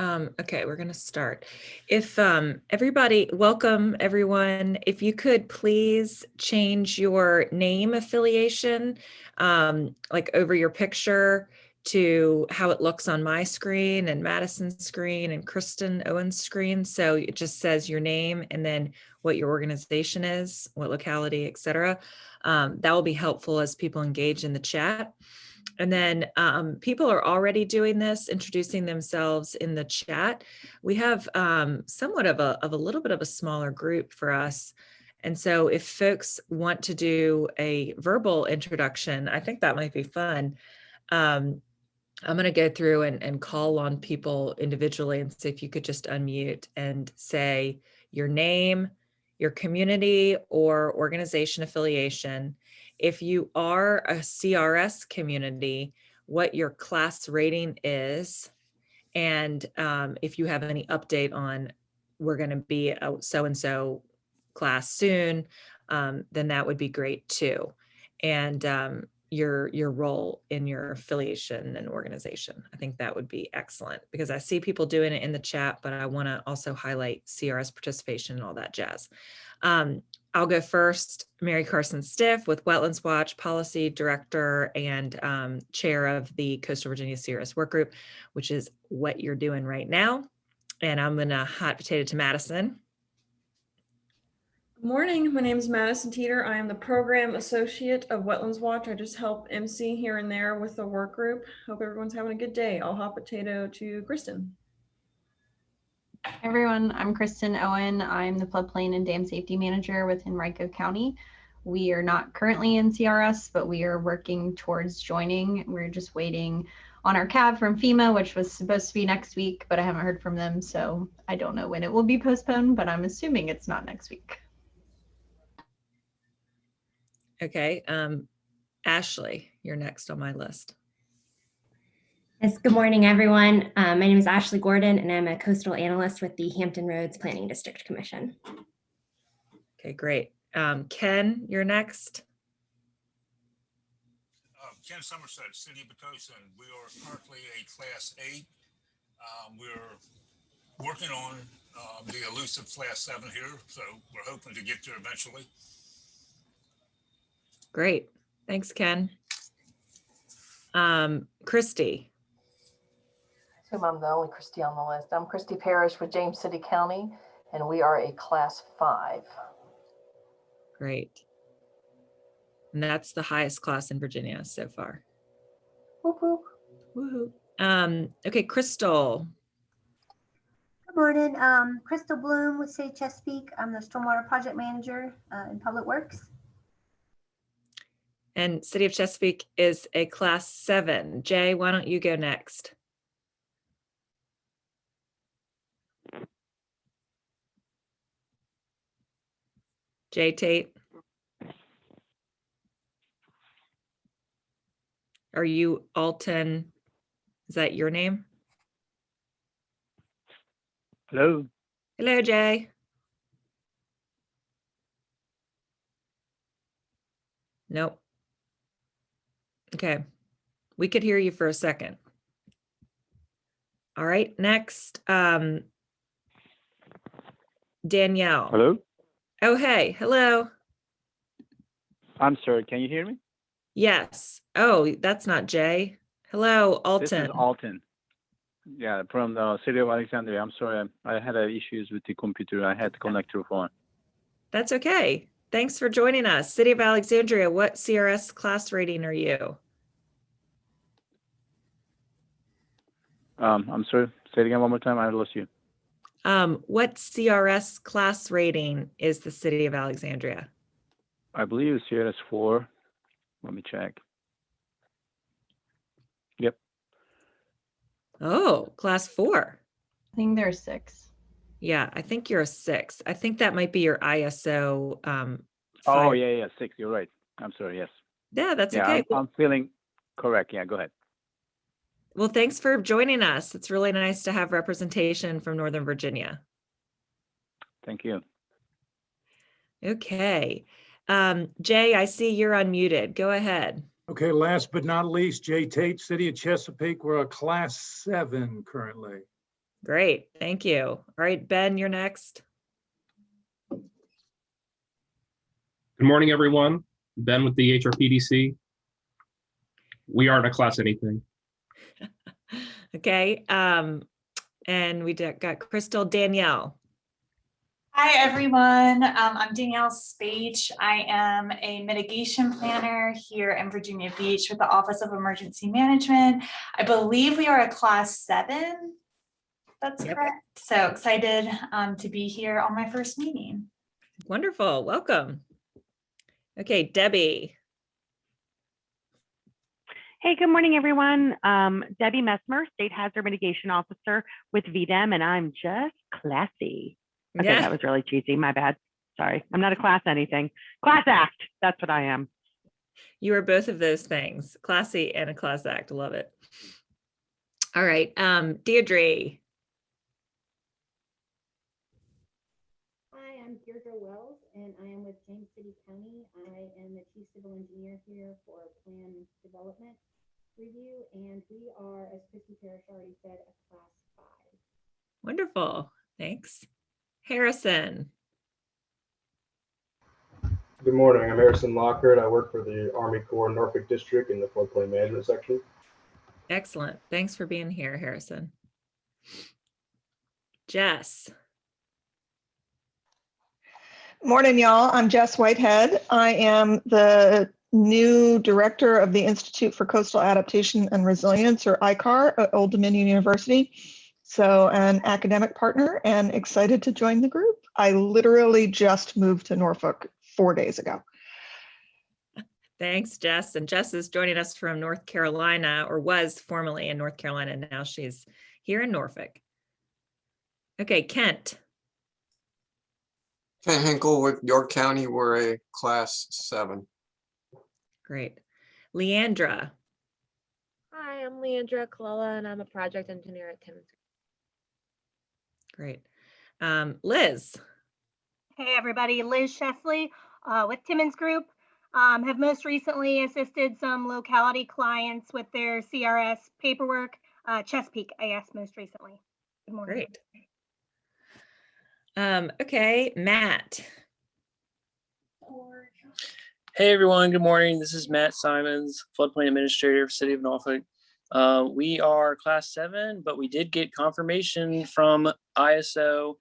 Okay, we're going to start. If welcome everyone. If you could please change your name affiliation, like over your picture to how it looks on my screen and Madison's screen and Kristen Owen's screen. So it just says your name and then what your organization is, what locality, etc. That will be helpful as people engage in the chat. And then people are already doing this, introducing themselves in the chat. We have somewhat of a little bit of a smaller group for us. And so if folks want to do a verbal introduction, I think that might be fun. I'm going to go through and call on people individually and see if you could just unmute and say your name, your community or organization affiliation. If you are a CRS community, what your class rating is, and if you have any update on we're going to be a so-and-so class soon, then that would be great too. And your role in your affiliation and organization. I think that would be excellent because I see people doing it in the chat, but I want to also highlight CRS participation and all that jazz. I'll go first. Mary Carson Stiff with Wetlands Watch, Policy Director and Chair of the Coastal Virginia CRS Workgroup, which is what you're doing right now. And I'm gonna hot potato to Madison. Good morning, my name is Madison Teeter. I am the Program Associate of Wetlands Watch. I just help MC here and there with the work group. Hope everyone's having a good day. I'll hot potato to Kristen. Hi everyone, I'm Kristen Owen. I'm the Floodplain and Dam Safety Manager with Henrico County. We are not currently in CRS, but we are working towards joining. We're just waiting on our CAB from FEMA, which was supposed to be next week, but I haven't heard from them, so I don't know when it will be postponed, but I'm assuming it's not next week. Okay, Ashley, you're next on my list. Yes, good morning, everyone. My name is Ashley Gordon, and I'm a coastal analyst with the Hampton Roads Planning District Commission. Okay, great. Ken, you're next. Ken Somerset, City of Potosi. We are currently a Class 8. We're working on the elusive Class 7 here, so we're hoping to get there eventually. Great. Thanks, Ken. Christy. I'm the only Christy on the list. I'm Christy Parrish with James City County, and we are a Class 5. Great. And that's the highest class in Virginia so far. Whoop, whoop. Woohoo. Okay, Crystal. Good morning. Crystal Bloom with City Chesapeake. I'm the Stormwater Project Manager in Public Works. And City of Chesapeake is a Class 7. Jay, why don't you go next? Jay Tate. Are you Alton? Is that your name? Hello. Hello, Jay. Nope. Okay. We could hear you for a second. All right, next, Danielle. Hello. Oh, hey, hello. I'm sorry, can you hear me? Yes. Oh, that's not Jay. Hello, Alton. This is Alton. Yeah, from the City of Alexandria. I'm sorry, I had issues with the computer. I had to connect to the phone. That's okay. Thanks for joining us. City of Alexandria, what CRS class rating are you? I'm sorry, say it again one more time. I lost you. What CRS class rating is the City of Alexandria? I believe it's CRS 4. Let me check. Yep. Oh, class 4. I think there's 6. Yeah, I think you're a 6. I think that might be your ISO. 5. Oh, yeah, 6. You're right. I'm sorry. Yes. Yeah, that's okay. I'm feeling correct. Yeah, go ahead. Well, thanks for joining us. It's really nice to have representation from Northern Virginia. Thank you. Okay. Jay, I see you're unmuted. Go ahead. Okay, last but not least, Jay Tate, City of Chesapeake. We're a Class 7 currently. Great, thank you. All right, Ben, you're next. Good morning, everyone. Ben with the HRPDC. We aren't a class anything. Okay, and we got Crystal. Danielle. Hi, everyone. I'm Danielle Spage. I am a mitigation planner here in Virginia Beach with the Office of Emergency Management. I believe we are a class 7. That's Yep. correct. So excited to be here on my first meeting. Wonderful, welcome. Okay, Debbie. Hey, good morning, everyone. Debbie Messmer, State Hazard Mitigation Officer with VDEM, and I'm just classy. Okay, Yeah. that was really cheesy. My bad. Sorry. I'm not a class anything. Class act. That's what I am. You are both of those things, classy and a class act. Love it. All right, Deirdre. Hi, I'm Deirdre Wells, and I am with James City County. I am the Chief Civil Engineer here for Plan Development Review, and we are, as Christy Parrish already said, a class 5. Wonderful, thanks. Harrison. Good morning, I'm Harrison Lockhart. I work for the Army Corps Norfolk District in the floodplain management section. Excellent, thanks for being here, Harrison. Jess. Morning, y'all. I'm Jess Whitehead. I am the new director of the Institute for Coastal Adaptation and Resilience, or ICAR, at Old Dominion University. So an academic partner and excited to join the group. I literally just moved to Norfolk 4 days ago. Thanks, Jess. And Jess is joining us from North Carolina, or was formerly in North Carolina. Now she's here in Norfolk. Okay, Kent. Kent Hinkle with York County. We're a class 7. Great. Leandra. Hi, I'm Leandra Colella, and I'm a project engineer at Timmins. Great. Liz. Hey, everybody. Liz Shesley with Timmins Group. Have most recently assisted some locality clients with their CRS paperwork. Chesapeake, I guess, most recently. Good morning. Great. Okay, Matt. Hey everyone, good morning. This is Matt Simons, Floodplain Administrator for City of Norfolk. We are class 7, but we did get confirmation from ISO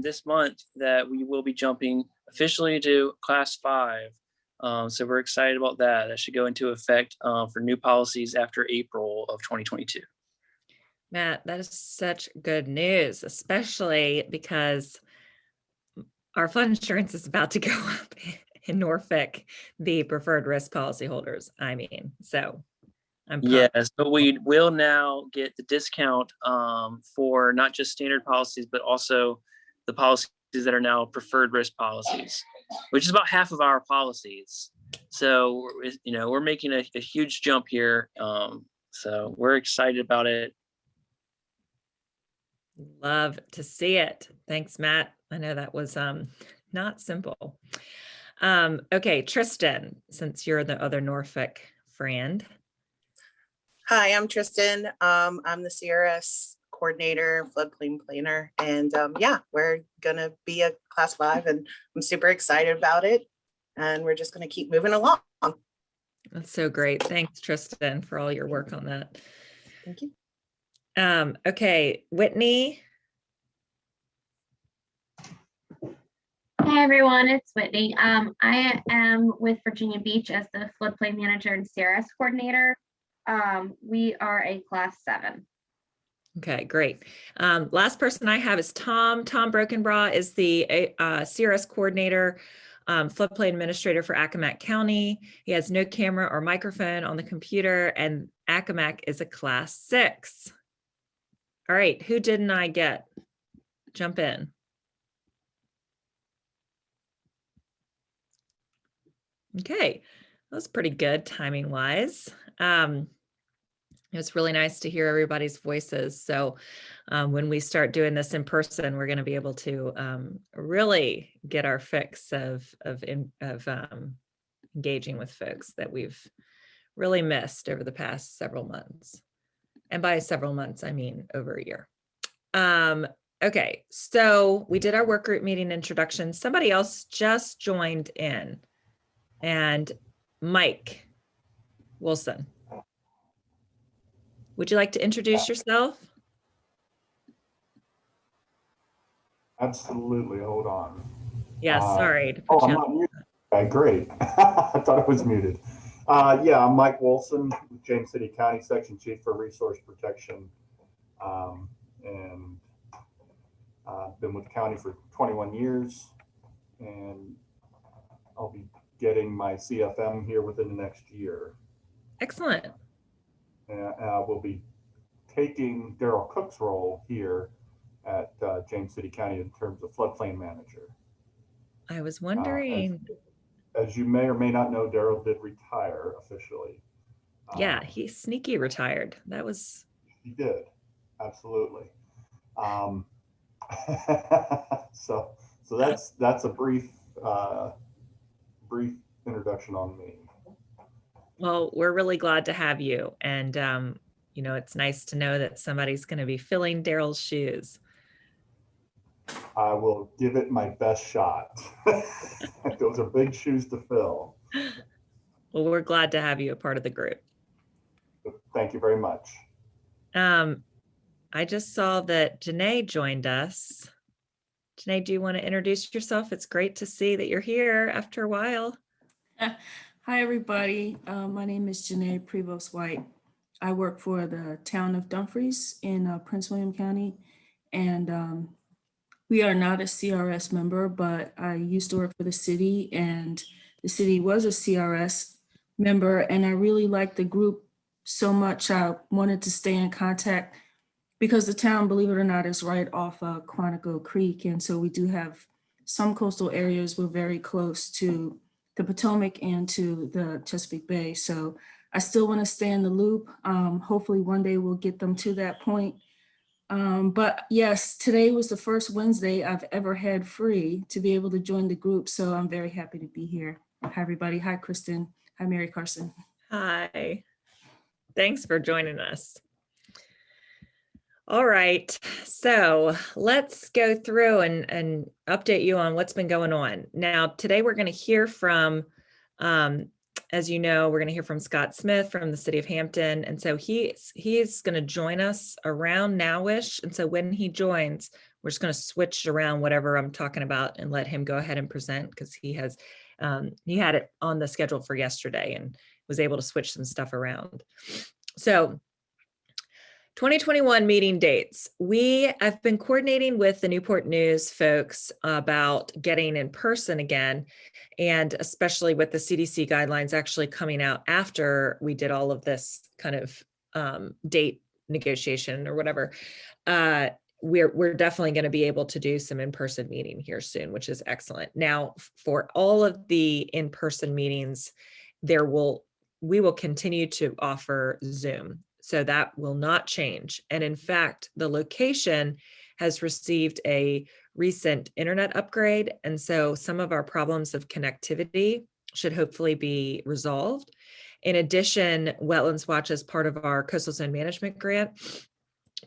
this month that we will be jumping officially to class 5. So we're excited about that. That should go into effect for new policies after April of 2022. Matt, that is such good news, especially because our flood insurance is about to go up in Norfolk, the preferred risk policyholders, I mean, so I'm pumped. Yes, but we will now get the discount for not just standard policies, but also the policies that are now preferred risk policies, which is about half of our policies. So, you know, we're making a huge jump here. So we're excited about it. Love to see it. Thanks, Matt. I know that was not simple. Okay, Tristan, since you're the other Norfolk friend. Hi, I'm Tristan. I'm the CRS coordinator, floodplain planner, and yeah, we're gonna be a class 5, and I'm super excited about it. And we're just gonna keep moving along. That's so great. Thanks, Tristan, for all your work on that. Thank you. Okay, Whitney. Hey everyone, it's Whitney. I am with Virginia Beach as the floodplain manager and CRS coordinator. We are a class 7. Okay, great. Last person I have is Tom. Tom Brokenbraw is the CRS coordinator, floodplain administrator for Accomack County. He has no camera or microphone on the computer, and Accomack is a class 6. All right, who didn't I get? Jump in. Okay, that was pretty good timing wise. It was really nice to hear everybody's voices. So when we start doing this in person, we're going to be able to really get our fix of engaging with folks that we've really missed over the past several months. And by several months, I mean over a year. Okay, so we did our work group meeting introduction. Somebody else just joined in, and Mike Wilson. Would you like to introduce yourself? Absolutely. Hold on. Yeah, sorry to Oh, put I'm you on. not muted. Okay, great. I thought I was muted. Yeah, I'm Mike Wilson, James City County Section Chief for Resource Protection. And been with the county for 21 years. And I'll be getting my CFM here within the next year. Excellent. And we'll be taking Daryl Cook's role here at James City County in terms of floodplain manager. I was wondering. As you may or may not know, Daryl did retire officially. Yeah, he sneaky retired. That was. He did, absolutely. So that's a brief introduction on me. Well, we're really glad to have you, and you know, it's nice to know that somebody's going to be filling Daryl's shoes. I will give it my best shot. Those are big shoes to fill. Well, we're glad to have you a part of the group. Thank you very much. I just saw that Janae joined us. Janae, do you want to introduce yourself? It's great to see that you're here after a while. Hi, everybody. My name is Janae Prevost-White. I work for the town of Dumfries in Prince William County, and we are not a CRS member, but I used to work for the city, and the city was a CRS member, and I really liked the group so much. I wanted to stay in contact because the town, believe it or not, is right off Quantico Creek, and so we do have some coastal areas. We're very close to the Potomac and to the Chesapeake Bay, so I still want to stay in the loop. Hopefully one day we'll get them to that point. But yes, today was the first Wednesday I've ever had free to be able to join the group. So I'm very happy to be here. Hi, everybody. Hi, Kristen. Hi, Mary Carson. Hi. Thanks for joining us. All right, so let's go through and update you on what's been going on. Now, today we're going to hear from, as you know, we're going to hear from Scott Smith from the city of Hampton. And so he's going to join us around nowish. And so when he joins, we're just going to switch around whatever I'm talking about and let him go ahead and present, because he had it on the schedule for yesterday and was able to switch some stuff around. So 2021 meeting dates. We have been coordinating with the Newport News folks about getting in person again, and especially with the CDC guidelines actually coming out after we did all of this kind of date negotiation or whatever. We're definitely going to be able to do some in-person meeting here soon, which is excellent. Now, for all of the in-person meetings, we will continue to offer Zoom. So that will not change. And in fact, the location has received a recent internet upgrade. And so some of our problems of connectivity should hopefully be resolved. In addition, Wetlands Watch, as part of our Coastal Zone Management Grant,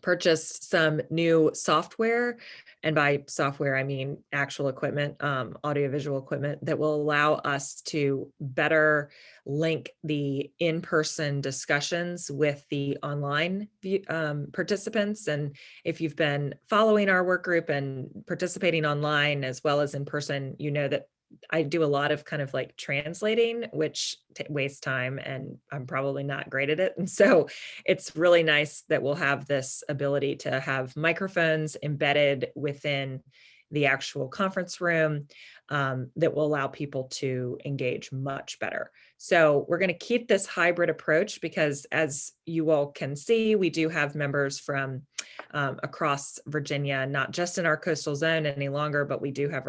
purchased some new software, and by software I mean actual equipment, audiovisual equipment, that will allow us to better link the in-person discussions with the online participants. And if you've been following our work group and participating online as well as in person, you know that I do a lot of kind of like translating, which wastes time, and I'm probably not great at it. And so it's really nice that we'll have this ability to have microphones embedded within the actual conference room that will allow people to engage much better. So we're going to keep this hybrid approach because, as you all can see, we do have members from across Virginia, not just in our coastal zone any longer, but we do have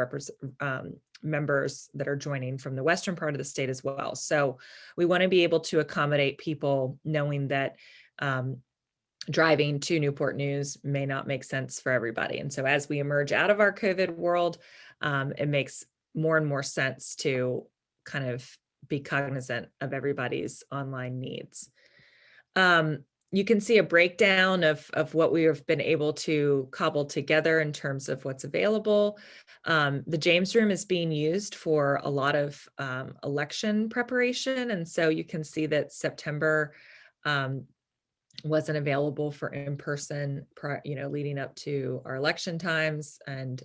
members that are joining from the western part of the state as well. So we want to be able to accommodate people, knowing that driving to Newport News may not make sense for everybody. And so as we emerge out of our COVID world, it makes more and more sense to kind of be cognizant of everybody's online needs. you can see a breakdown of what we have been able to cobble together in terms of what's available. The James Room is being used for a lot of election preparation. And so you can see that September wasn't available for in-person, leading up to our election times, and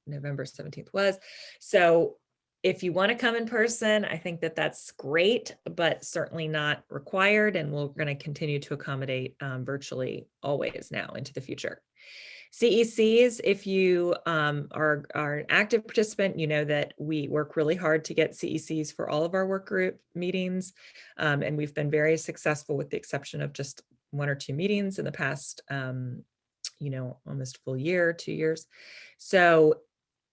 November 17th was. So if you want to come in person, I think that that's great, but certainly not required. And we're going to continue to accommodate virtually always now into the future. CECs, if you are an active participant, you know that we work really hard to get CECs for all of our work group meetings. And we've been very successful with the exception of just 1 or 2 meetings in the past, almost full year, 2 years. So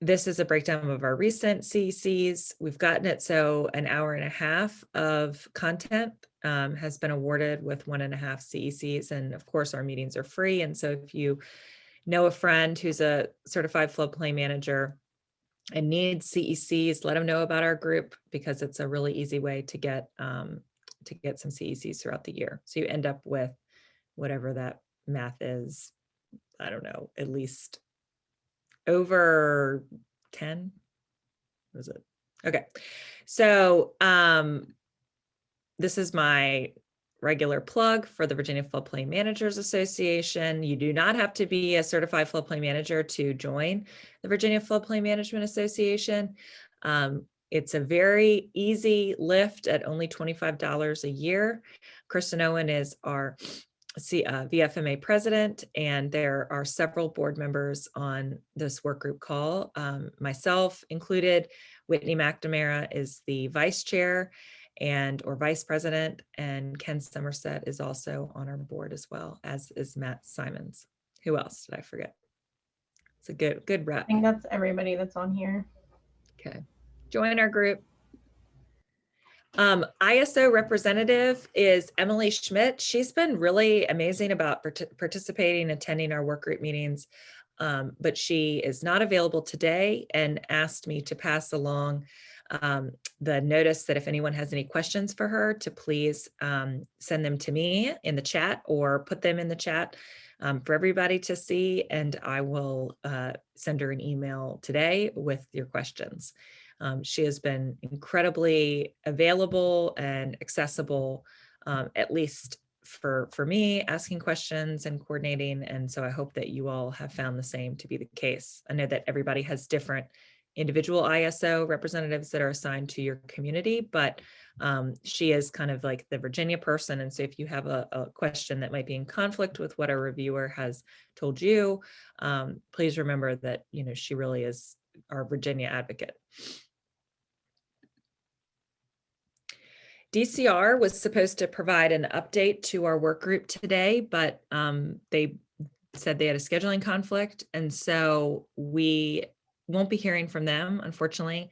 this is a breakdown of our recent CECs. We've gotten it so an hour and a half of content has been awarded with 1.5 CECs. And of course, our meetings are free. And so if you know a friend who's a certified floodplain manager and needs CECs, let them know about our group, because it's a really easy way to get some CECs throughout the year. So you end up with whatever that math is, I don't know, at least over 10. What is it? Okay. So this is my regular plug for the Virginia Floodplain Managers Association. You do not have to be a certified floodplain manager to join the Virginia Floodplain Management Association. It's a very easy lift at only $25 a year. Kristen Owen is our VFMA president, and there are several board members on this work group call, myself included. Whitney McNamara is the vice chair or vice president, and Ken Somerset is also on our board as well, as is Matt Simons. Who else did I forget? It's a good rep. I think that's everybody that's on here. Okay, join our group. ISO representative is Emily Schmidt. She's been really amazing about participating, attending our work group meetings, but she is not available today and asked me to pass along the notice that if anyone has any questions for her, to please send them to me in the chat or put them in the chat for everybody to see, and I will send her an email today with your questions. She has been incredibly available and accessible, at least for me, asking questions and coordinating. And so I hope that you all have found the same to be the case. I know that everybody has different individual ISO representatives that are assigned to your community, but she is kind of like the Virginia person. And so if you have a question that might be in conflict with what a reviewer has told you, please remember that, she really is our Virginia advocate. DCR was supposed to provide an update to our work group today, but they said they had a scheduling conflict. And so we won't be hearing from them, unfortunately.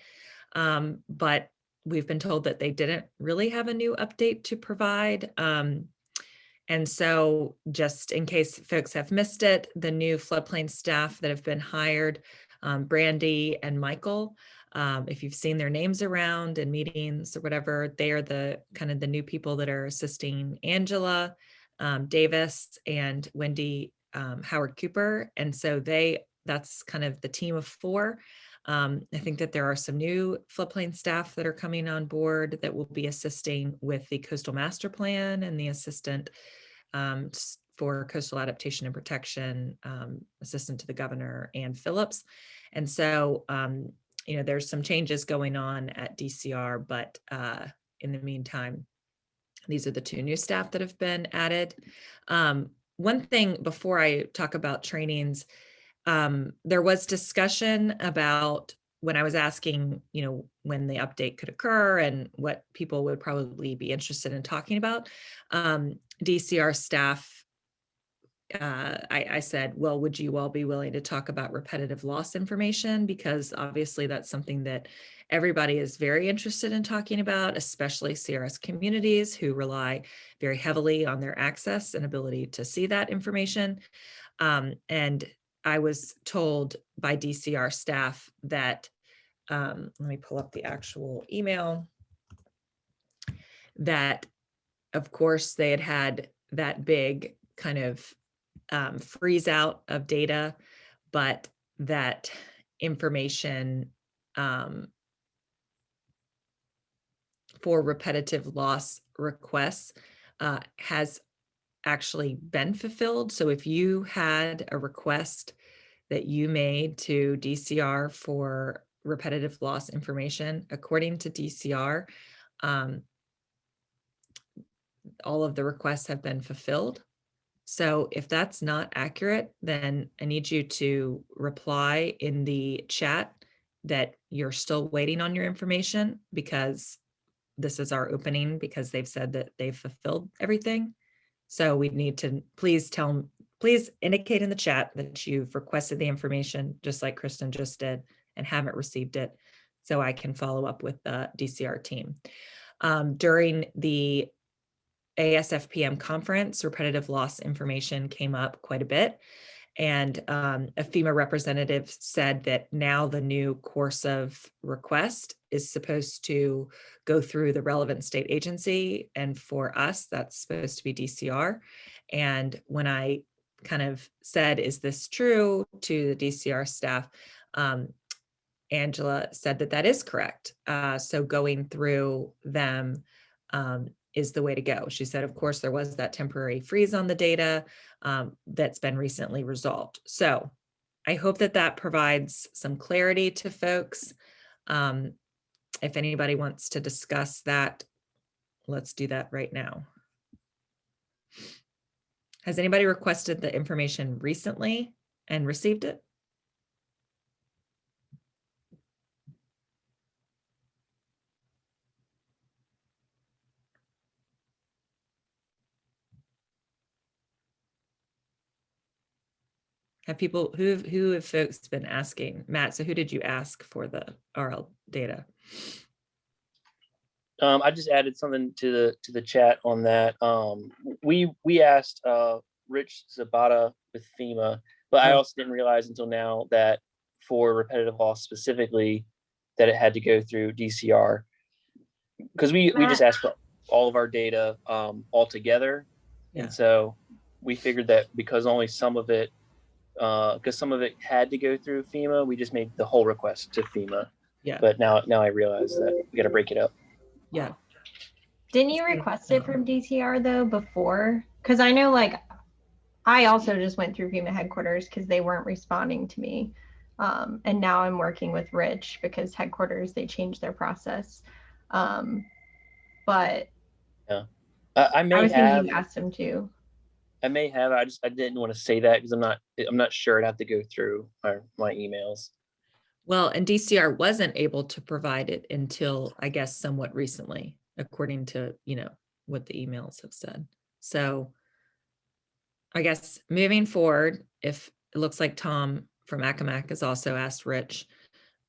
But we've been told that they didn't really have a new update to provide. And so just in case folks have missed it, the new floodplain staff that have been hired, Brandy and Michael, if you've seen their names around in meetings or whatever, they are the kind of the new people that are assisting Angela Davis and Wendy Howard Cooper. And so that's kind of the team of 4. I think that there are some new floodplain staff that are coming on board that will be assisting with the coastal master plan and the assistant for coastal adaptation and protection, assistant to the governor, Ann Phillips. And so, there's some changes going on at DCR, but in the meantime, these are the 2 new staff that have been added. One thing before I talk about trainings, there was discussion about when I was asking, when the update could occur and what people would probably be interested in talking about. DCR staff, I said, well, would you all be willing to talk about repetitive loss information? Because obviously that's something that everybody is very interested in talking about, especially CRS communities who rely very heavily on their access and ability to see that information. And I was told by DCR staff that, let me pull up the actual email, that of course they had that big kind of freeze out of data, but that information for repetitive loss requests has actually been fulfilled. So if you had a request that you made to DCR for repetitive loss information, according to DCR, all of the requests have been fulfilled. So if that's not accurate, then I need you to reply in the chat that you're still waiting on your information, because this is our opening, because they've said that they've fulfilled everything. So we need to please indicate in the chat that you've requested the information, just like Kristen just did, and haven't received it, so I can follow up with the DCR team. During the ASFPM conference, repetitive loss information came up quite a bit. And a FEMA representative said that now the new course of request is supposed to go through the relevant state agency. And for us, that's supposed to be DCR. And when I kind of said, is this true, to the DCR staff, Angela said that that is correct. So going through them is the way to go. She said, of course, there was that temporary freeze on the data that's been recently resolved. So I hope that that provides some clarity to folks. If anybody wants to discuss that, let's do that right now. Has anybody requested the information recently and received it? Have people, who have folks been asking? Matt, so who did you ask for the RL data? I just added something to the chat on that. We asked Rich Zabata with FEMA, but I also didn't realize until now that for repetitive loss specifically, that it had to go through DCR, because we just asked for all of our data all together. Yeah. And so we figured that because only some of it, because some of it had to go through FEMA, we just made the whole request to FEMA. Yeah. But now I realize that we got to break it up. Yeah. Didn't you request it from DCR though before? Because I know, like, I also just went through FEMA headquarters because they weren't responding to me. And now I'm working with Rich because headquarters, they changed their process. But yeah, I may was have. thinking you asked him to. I may have. I didn't want to say that because I'm not sure. I'd have to go through my emails. Well, and DCR wasn't able to provide it until, I guess, somewhat recently, according to, what the emails have said. So I guess moving forward, if it looks like Tom from Accomack has also asked Rich,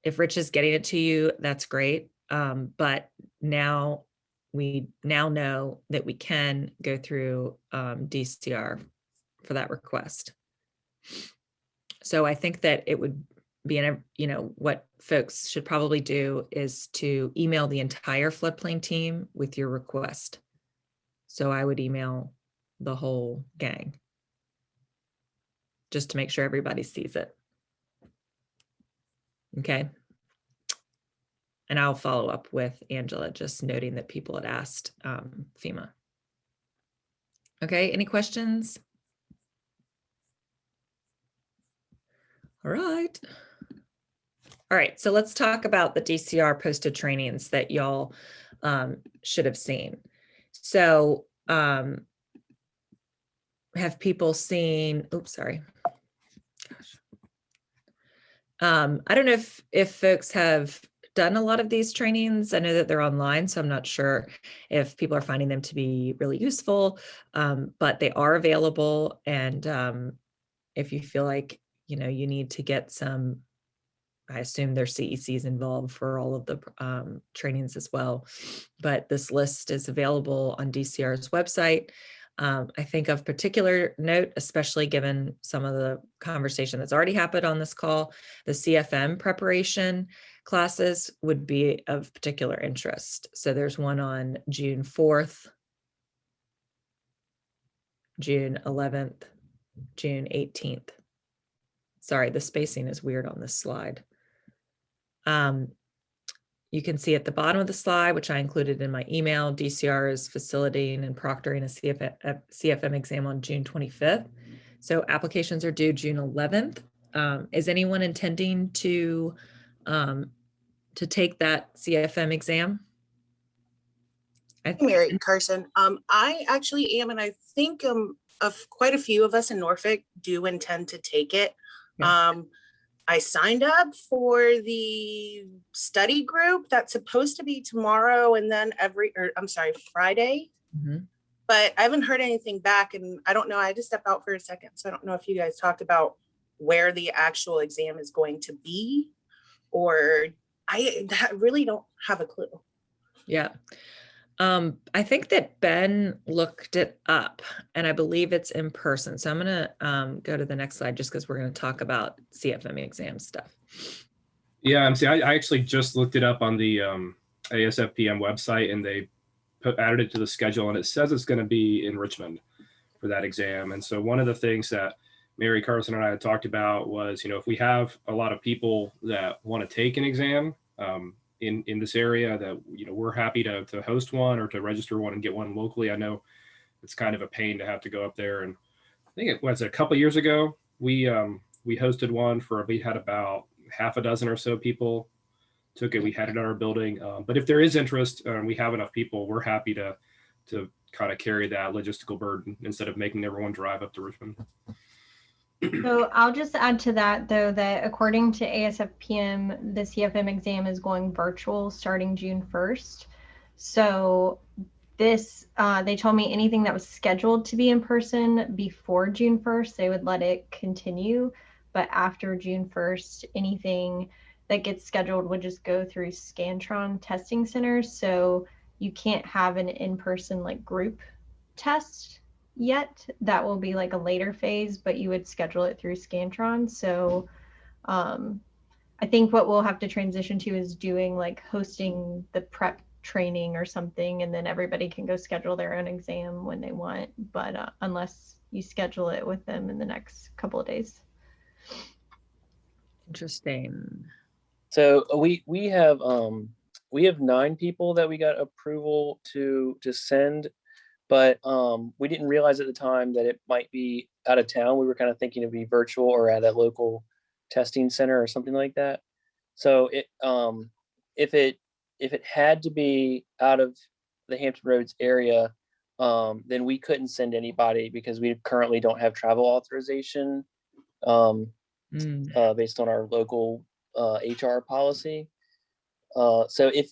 if Rich is getting it to you, that's great. But now we know that we can go through DCR for that request. So I think that it would be what folks should probably do is to email the entire floodplain team with your request. So I would email the whole gang just to make sure everybody sees it. Okay. And I'll follow up with Angela, just noting that people had asked FEMA. Okay, any questions? All right. All right, so let's talk about the DCR posted trainings that y'all should have seen. So have people seen, oops, sorry. I don't know if folks have done a lot of these trainings. I know that they're online, so I'm not sure if people are finding them to be really useful, but they are available. And if you feel like, you need to get some, I assume there's CECs involved for all of the trainings as well, but this list is available on DCR's website. I think of particular note, especially given some of the conversation that's already happened on this call, the CFM preparation classes would be of particular interest. So there's one on June 4th. June 11th, June 18th. Sorry, the spacing is weird on this slide. You can see at the bottom of the slide, which I included in my email, DCR is facilitating and proctoring a CFM exam on June 25th. So applications are due June 11th. Is anyone intending to take that CFM exam? Mary Carson. I actually am, and I think of quite a few of us in Norfolk do intend to take it. Yeah. I signed up for the study group that's supposed to be tomorrow and then Friday. Mm-hmm. But I haven't heard anything back, and I don't know. I just stepped out for a second, so I don't know if you guys talked about where the actual exam is going to be, or I really don't have a clue. Yeah. I think that Ben looked it up, and I believe it's in person. So I'm going to go to the next slide just because we're going to talk about CFM exam stuff. Yeah, I actually just looked it up on the ASFPM website, and they added it to the schedule, and it says it's going to be in Richmond for that exam. And so one of the things that Mary Carson and I had talked about was, if we have a lot of people that want to take an exam in this area, that we're happy to host one or to register one and get one locally. I know it's kind of a pain to have to go up there, and I think it was a couple of years ago we hosted one we had about half a dozen or so people took it. We had it in our building, but if there is interest and we have enough people, we're happy to kind of carry that logistical burden instead of making everyone drive up to Richmond. So I'll just add to that, though, that according to ASFPM, the CFM exam is going virtual starting June 1st. So this, they told me anything that was scheduled to be in person before June 1st, they would let it continue. But after June 1st, anything that gets scheduled would just go through Scantron testing centers. So you can't have an in-person like group test yet. That will be like a later phase, but you would schedule it through Scantron. So I think what we'll have to transition to is doing like hosting the prep training or something, and then everybody can go schedule their own exam when they want, but unless you schedule it with them in the next couple of days. Interesting. So we have 9 people that we got approval to send, but we didn't realize at the time that it might be out of town. We were kind of thinking it'd be virtual or at a local testing center or something like that. So if it had to be out of the Hampton Roads area, then we couldn't send anybody because we currently don't have travel authorization based on our local HR policy. So if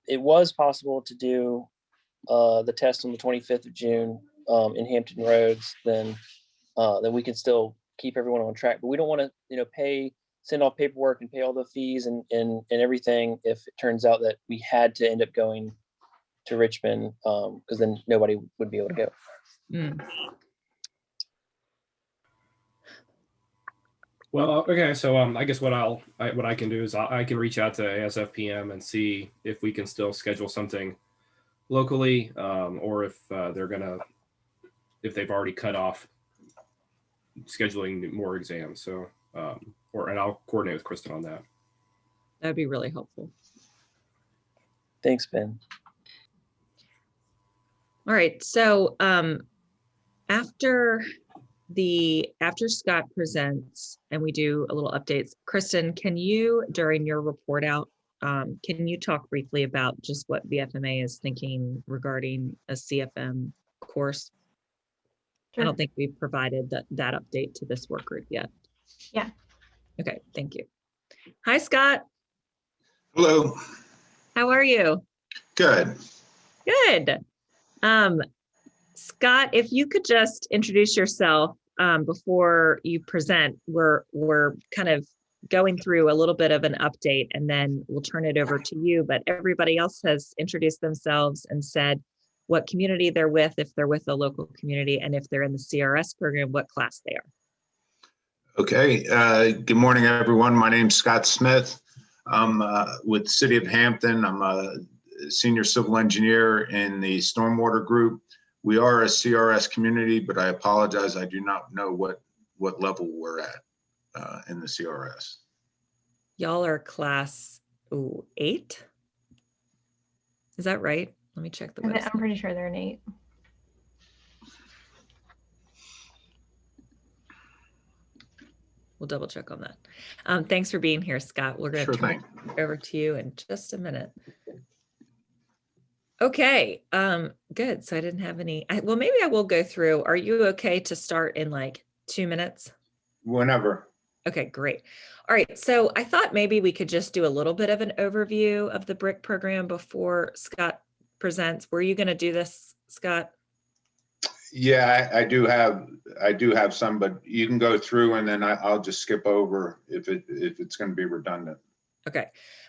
it was possible to do the test on the 25th of June in Hampton Roads, then we can still keep everyone on track. But we don't want to, send all paperwork and pay all the fees and everything if it turns out that we had to end up going to Richmond, because then nobody would be able to go. Well, okay, so I guess what I can do is I can reach out to ASFPM and see if we can still schedule something locally, or if if they've already cut off scheduling more exams. So, and I'll coordinate with Kristen on that. That'd be really helpful. Thanks, Ben. All right, so after Scott presents and we do a little updates, Kristen, can you, during your report out, can you talk briefly about just what VFMA is thinking regarding a CFM course? Sure. I don't think we've provided that update to this work group yet. Yeah. Okay, thank you. Hi, Scott. Hello. How are you? Good. Good. Scott, if you could just introduce yourself before you present. We're kind of going through a little bit of an update, and then we'll turn it over to you. But everybody else has introduced themselves and said what community they're with, if they're with a local community, and if they're in the CRS program, what class they are. Okay. Good morning, everyone. My name's Scott Smith. I'm with City of Hampton. I'm a senior civil engineer in the stormwater group. We are a CRS community, but I apologize. I do not know what level we're at in the CRS. Y'all are class 8. Is that right? Let me check the website. I'm pretty sure they're an 8. We'll double check on that. Thanks for being here, Scott. We're going to Sure turn thing. it over to you in just a minute. Okay, good. So I didn't have any, well, maybe I will go through. Are you okay to start in like 2 minutes? Whenever. Okay, great. All right, so I thought maybe we could just do a little bit of an overview of the BRIC program before Scott presents. Were you going to do this, Scott? Yeah, I do have some, but you can go through and then I'll just skip over if it's going to be redundant. Okay.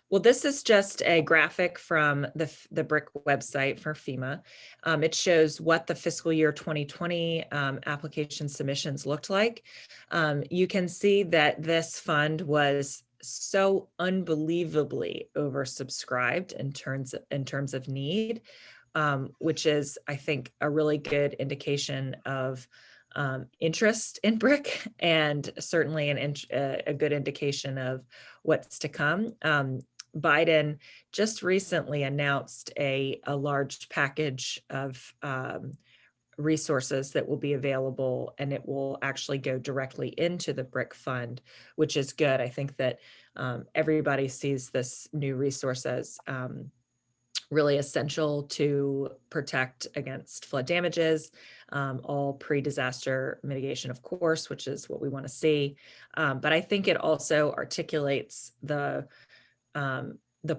Well, this is just a graphic from the BRIC website for FEMA. It shows what the fiscal year 2020 application submissions looked like. You can see that this fund was so unbelievably oversubscribed in terms of need, which is, I think, a really good indication of interest in BRIC, and certainly a good indication of what's to come. Biden just recently announced a large package of resources that will be available, and it will actually go directly into the BRIC fund, which is good. I think that everybody sees this new resource as really essential to protect against flood damages, all pre-disaster mitigation, of course, which is what we want to see. But I think it also articulates the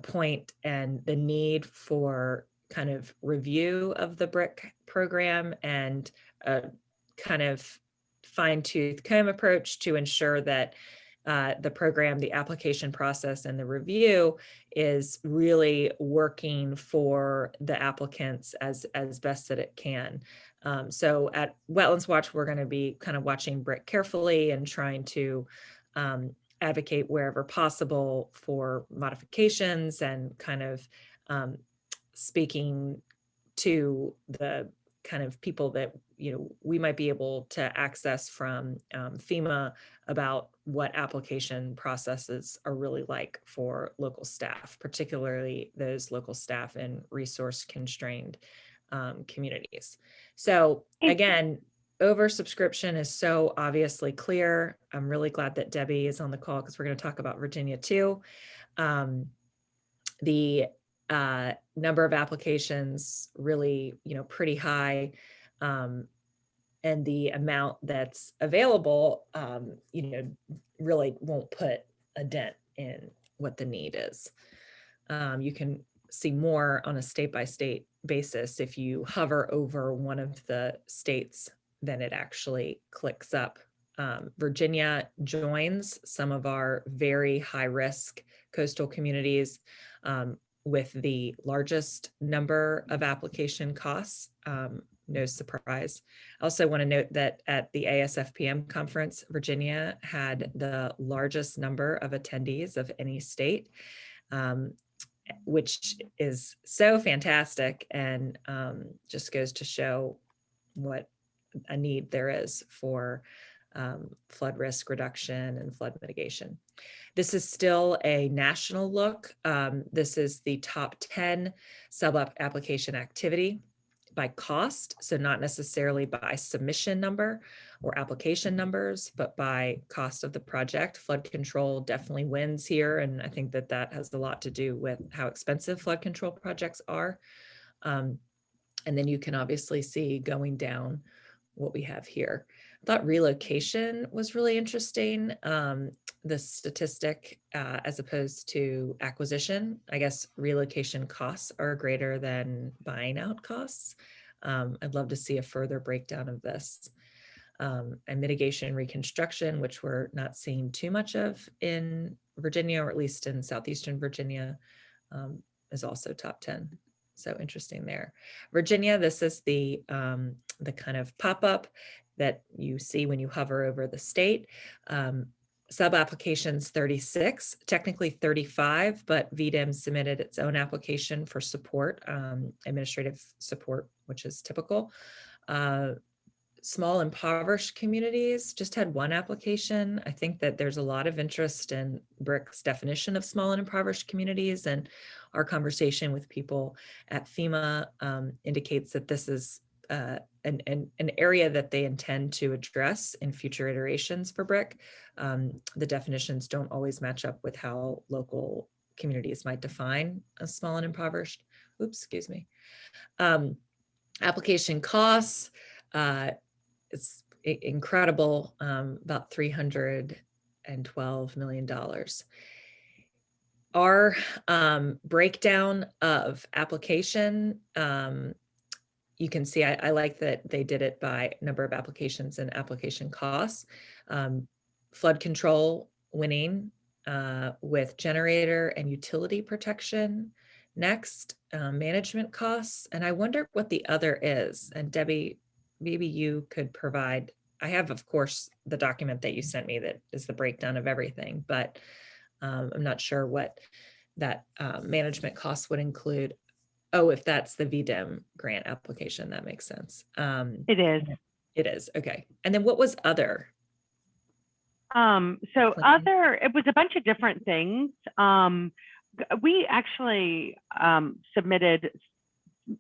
point and the need for kind of review of the BRIC program and a kind of fine-tooth comb approach to ensure that the program, the application process, and the review is really working for the applicants as best that it can. So at Wetlands Watch, we're going to be kind of watching BRIC carefully and trying to advocate wherever possible for modifications and kind of speaking to the kind of people that we might be able to access from FEMA about what application processes are really like for local staff, particularly those local staff in resource constrained communities. So again, oversubscription is so obviously clear. I'm really glad that Debbie is on the call because we're going to talk about Virginia too. The number of applications really, pretty high. And the amount that's available, really won't put a dent in what the need is. You can see more on a state-by-state basis. If you hover over one of the states, then it actually clicks up. Virginia joins some of our very high-risk coastal communities with the largest number of application costs. No surprise. I also want to note that at the ASFPM conference, Virginia had the largest number of attendees of any state, which is so fantastic and just goes to show what a need there is for flood risk reduction and flood mitigation. This is still a national look. This is the top 10 sub-application activity by cost, so not necessarily by submission number or application numbers, but by cost of the project. Flood control definitely wins here, and I think that that has a lot to do with how expensive flood control projects are. And then you can obviously see going down what we have here. I thought relocation was really interesting. The statistic as opposed to acquisition, I guess relocation costs are greater than buying out costs. I'd love to see a further breakdown of this. And mitigation and reconstruction, which we're not seeing too much of in Virginia, or at least in Southeastern Virginia, is also top 10. So interesting there. Virginia, this is the kind of pop-up that you see when you hover over the state. sub-applications 36, technically 35, but VDEM submitted its own application for support, administrative support, which is typical. Small impoverished communities just had one application. I think that there's a lot of interest in BRIC's definition of small and impoverished communities, and our conversation with people at FEMA indicates that this is an area that they intend to address in future iterations for BRIC. The definitions don't always match up with how local communities might define a small and impoverished. Oops, excuse me. Application costs. It's incredible, about $312 million. Our breakdown of application, you can see, I like that they did it by number of applications and application costs. Flood control winning with generator and utility protection. Next, management costs. And I wonder what the other is. And Debbie, maybe you could provide, I have, of course, the document that you sent me that is the breakdown of everything, but I'm not sure what that management costs would include. Oh, if that's the VDEM grant application, that makes sense. It is. It is, okay. And then what was other? So other, it was a bunch of different things. We actually submitted,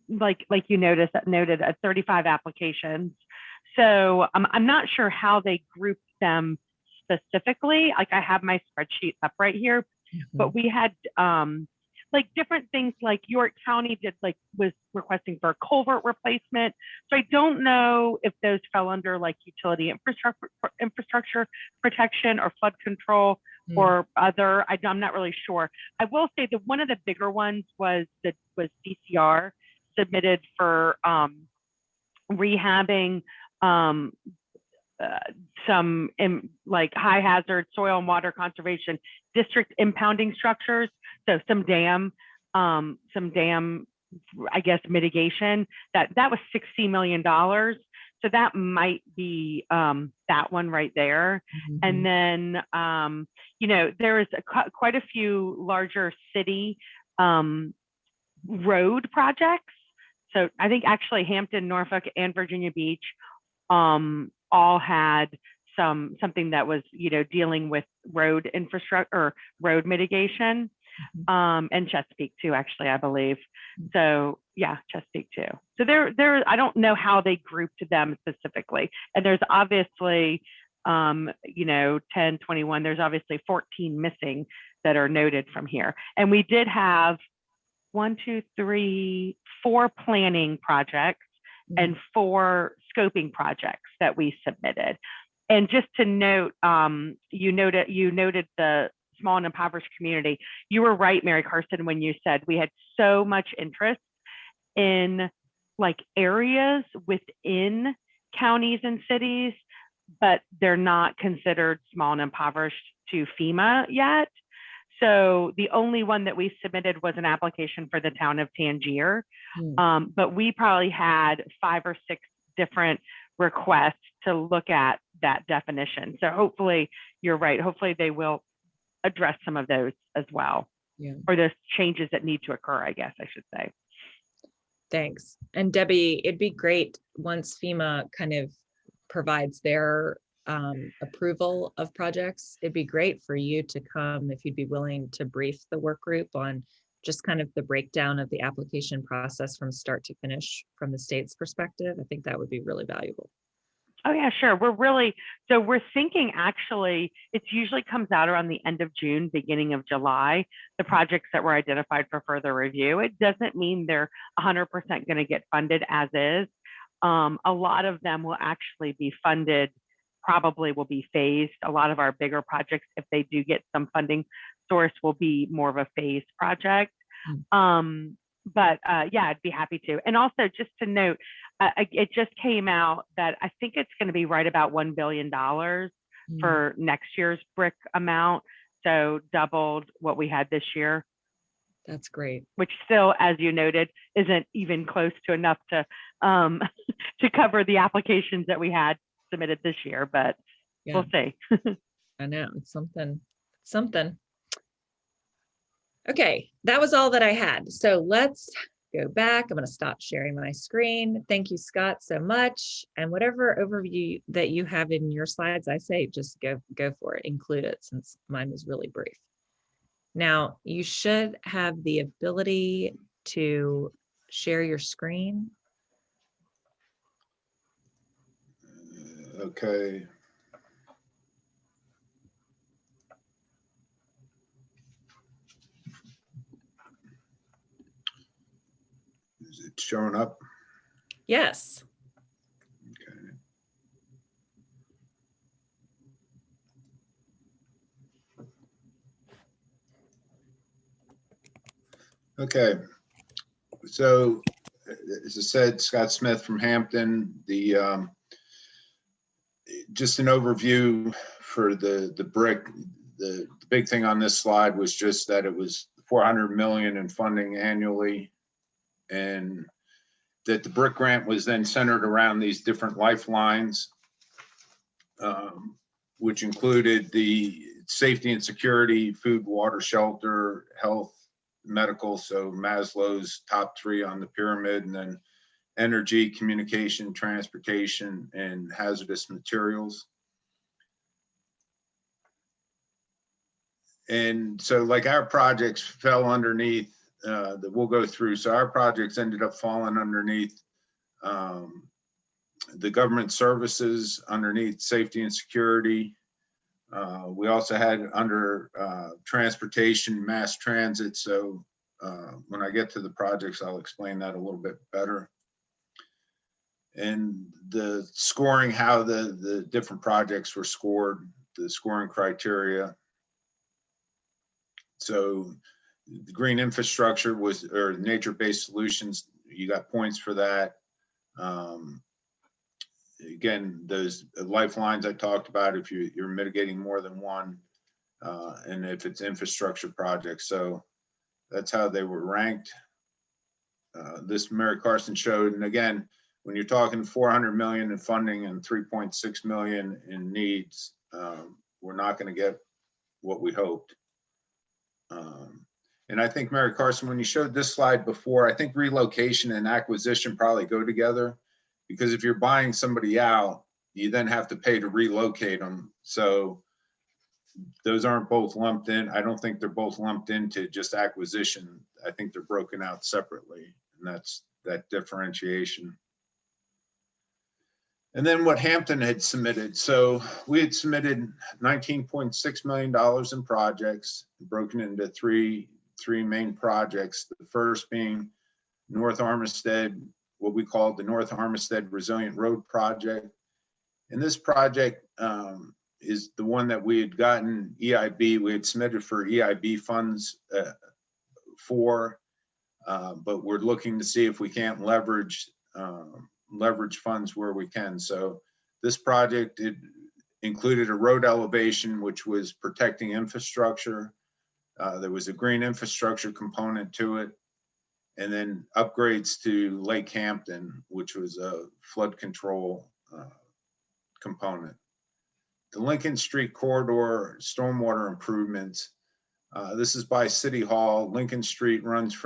like you noted 35 applications. So I'm not sure how they grouped them specifically. Like I have my spreadsheet up right here, but we had like different things, like York County was requesting for a culvert replacement. So I don't know if those fell under like utility infrastructure protection or flood control or other. I'm not really sure. I will say that one of the bigger ones was DCR submitted for rehabbing some like high hazard soil and water conservation district impounding structures. So some dam, I guess, mitigation. That was $60 million. So that might be that one right there. And then, there is quite a few larger city road projects. So I think actually Hampton, Norfolk, and Virginia Beach all had something that was, dealing with road infrastructure or road mitigation, and Chesapeake too, actually, I believe. So yeah, Chesapeake too. So there, I don't know how they grouped them specifically. And there's obviously, 10, 21, there's obviously 14 missing that are noted from here. And we did have 4 planning projects and 4 scoping projects that we submitted. And just to note, you noted the small and impoverished community. You were right, Mary Carson, when you said we had so much interest in like areas within counties and cities, but they're not considered small and impoverished to FEMA yet. So the only one that we submitted was an application for the town of Tangier, but we probably had 5 or 6 different requests to look at that definition. So hopefully you're right. Hopefully they will address some of those as well, or those changes that need to occur, I guess I should say. Thanks. And Debbie, it'd be great once FEMA kind of provides their approval of projects. It'd be great for you to come, if you'd be willing to brief the work group on just kind of the breakdown of the application process from start to finish from the state's perspective. I think that would be really valuable. Oh yeah, sure. We're thinking actually, it usually comes out around the end of June, beginning of July, the projects that were identified for further review. It doesn't mean they're 100% going to get funded as is. A lot of them will actually be funded, probably will be phased. A lot of our bigger projects, if they do get some funding source, will be more of a phased project. But yeah, I'd be happy to. And also just to note, it just came out that I think it's going to be right about $1 billion for next year's BRIC amount. So doubled what we had this year. That's great. Which still, as you noted, isn't even close to enough to to cover the applications that we had submitted this year, but we'll see. I know, it's something. Okay, that was all that I had. So let's go back. I'm going to stop sharing my screen. Thank you, Scott, so much. And whatever overview that you have in your slides, I say just go for it, include it, since mine was really brief. Now, you should have the ability to share your screen. Okay. Is it showing up? Yes. Okay. So, as I said, Scott Smith from Hampton. Just an overview for the brick. The big thing on this slide was just that it was 400 million in funding annually, and that the brick grant was then centered around these different lifelines, which included the safety and security, food, water, shelter, health, medical. So Maslow's top 3 on the pyramid, and then energy, communication, transportation, and hazardous materials. And so like our projects fell underneath that we'll go through. So our projects ended up falling underneath the government services, underneath safety and security. We also had under transportation, mass transit. So when I get to the projects, I'll explain that a little bit better. And the scoring, how the different projects were scored, the scoring criteria. So the green infrastructure was, or nature-based solutions, you got points for that. Again, those lifelines I talked about, if you're mitigating more than one, and if it's infrastructure projects. So that's how they were ranked. This Mary Carson showed, and again, when you're talking 400 million in funding and 3.6 million in needs, we're not going to get what we hoped. And I think Mary Carson, when you showed this slide before, I think relocation and acquisition probably go together, because if you're buying somebody out, you then have to pay to relocate them. So those aren't both lumped in. I don't think they're both lumped into just acquisition. I think they're broken out separately, and that's that differentiation. And then what Hampton had submitted. So we had submitted $19.6 million in projects, broken into three main projects. The first being North Armistead, what we call the North Armistead Resilient Road Project. And this project is the one that we had gotten EIB. We had submitted for EIB funds but we're looking to see if we can't leverage funds where we can. So this project, it included a road elevation, which was protecting infrastructure. There was a green infrastructure component to it, and then upgrades to Lake Hampton, which was a flood control component. The Lincoln Street corridor stormwater improvements. This is by City Hall. Lincoln Street runs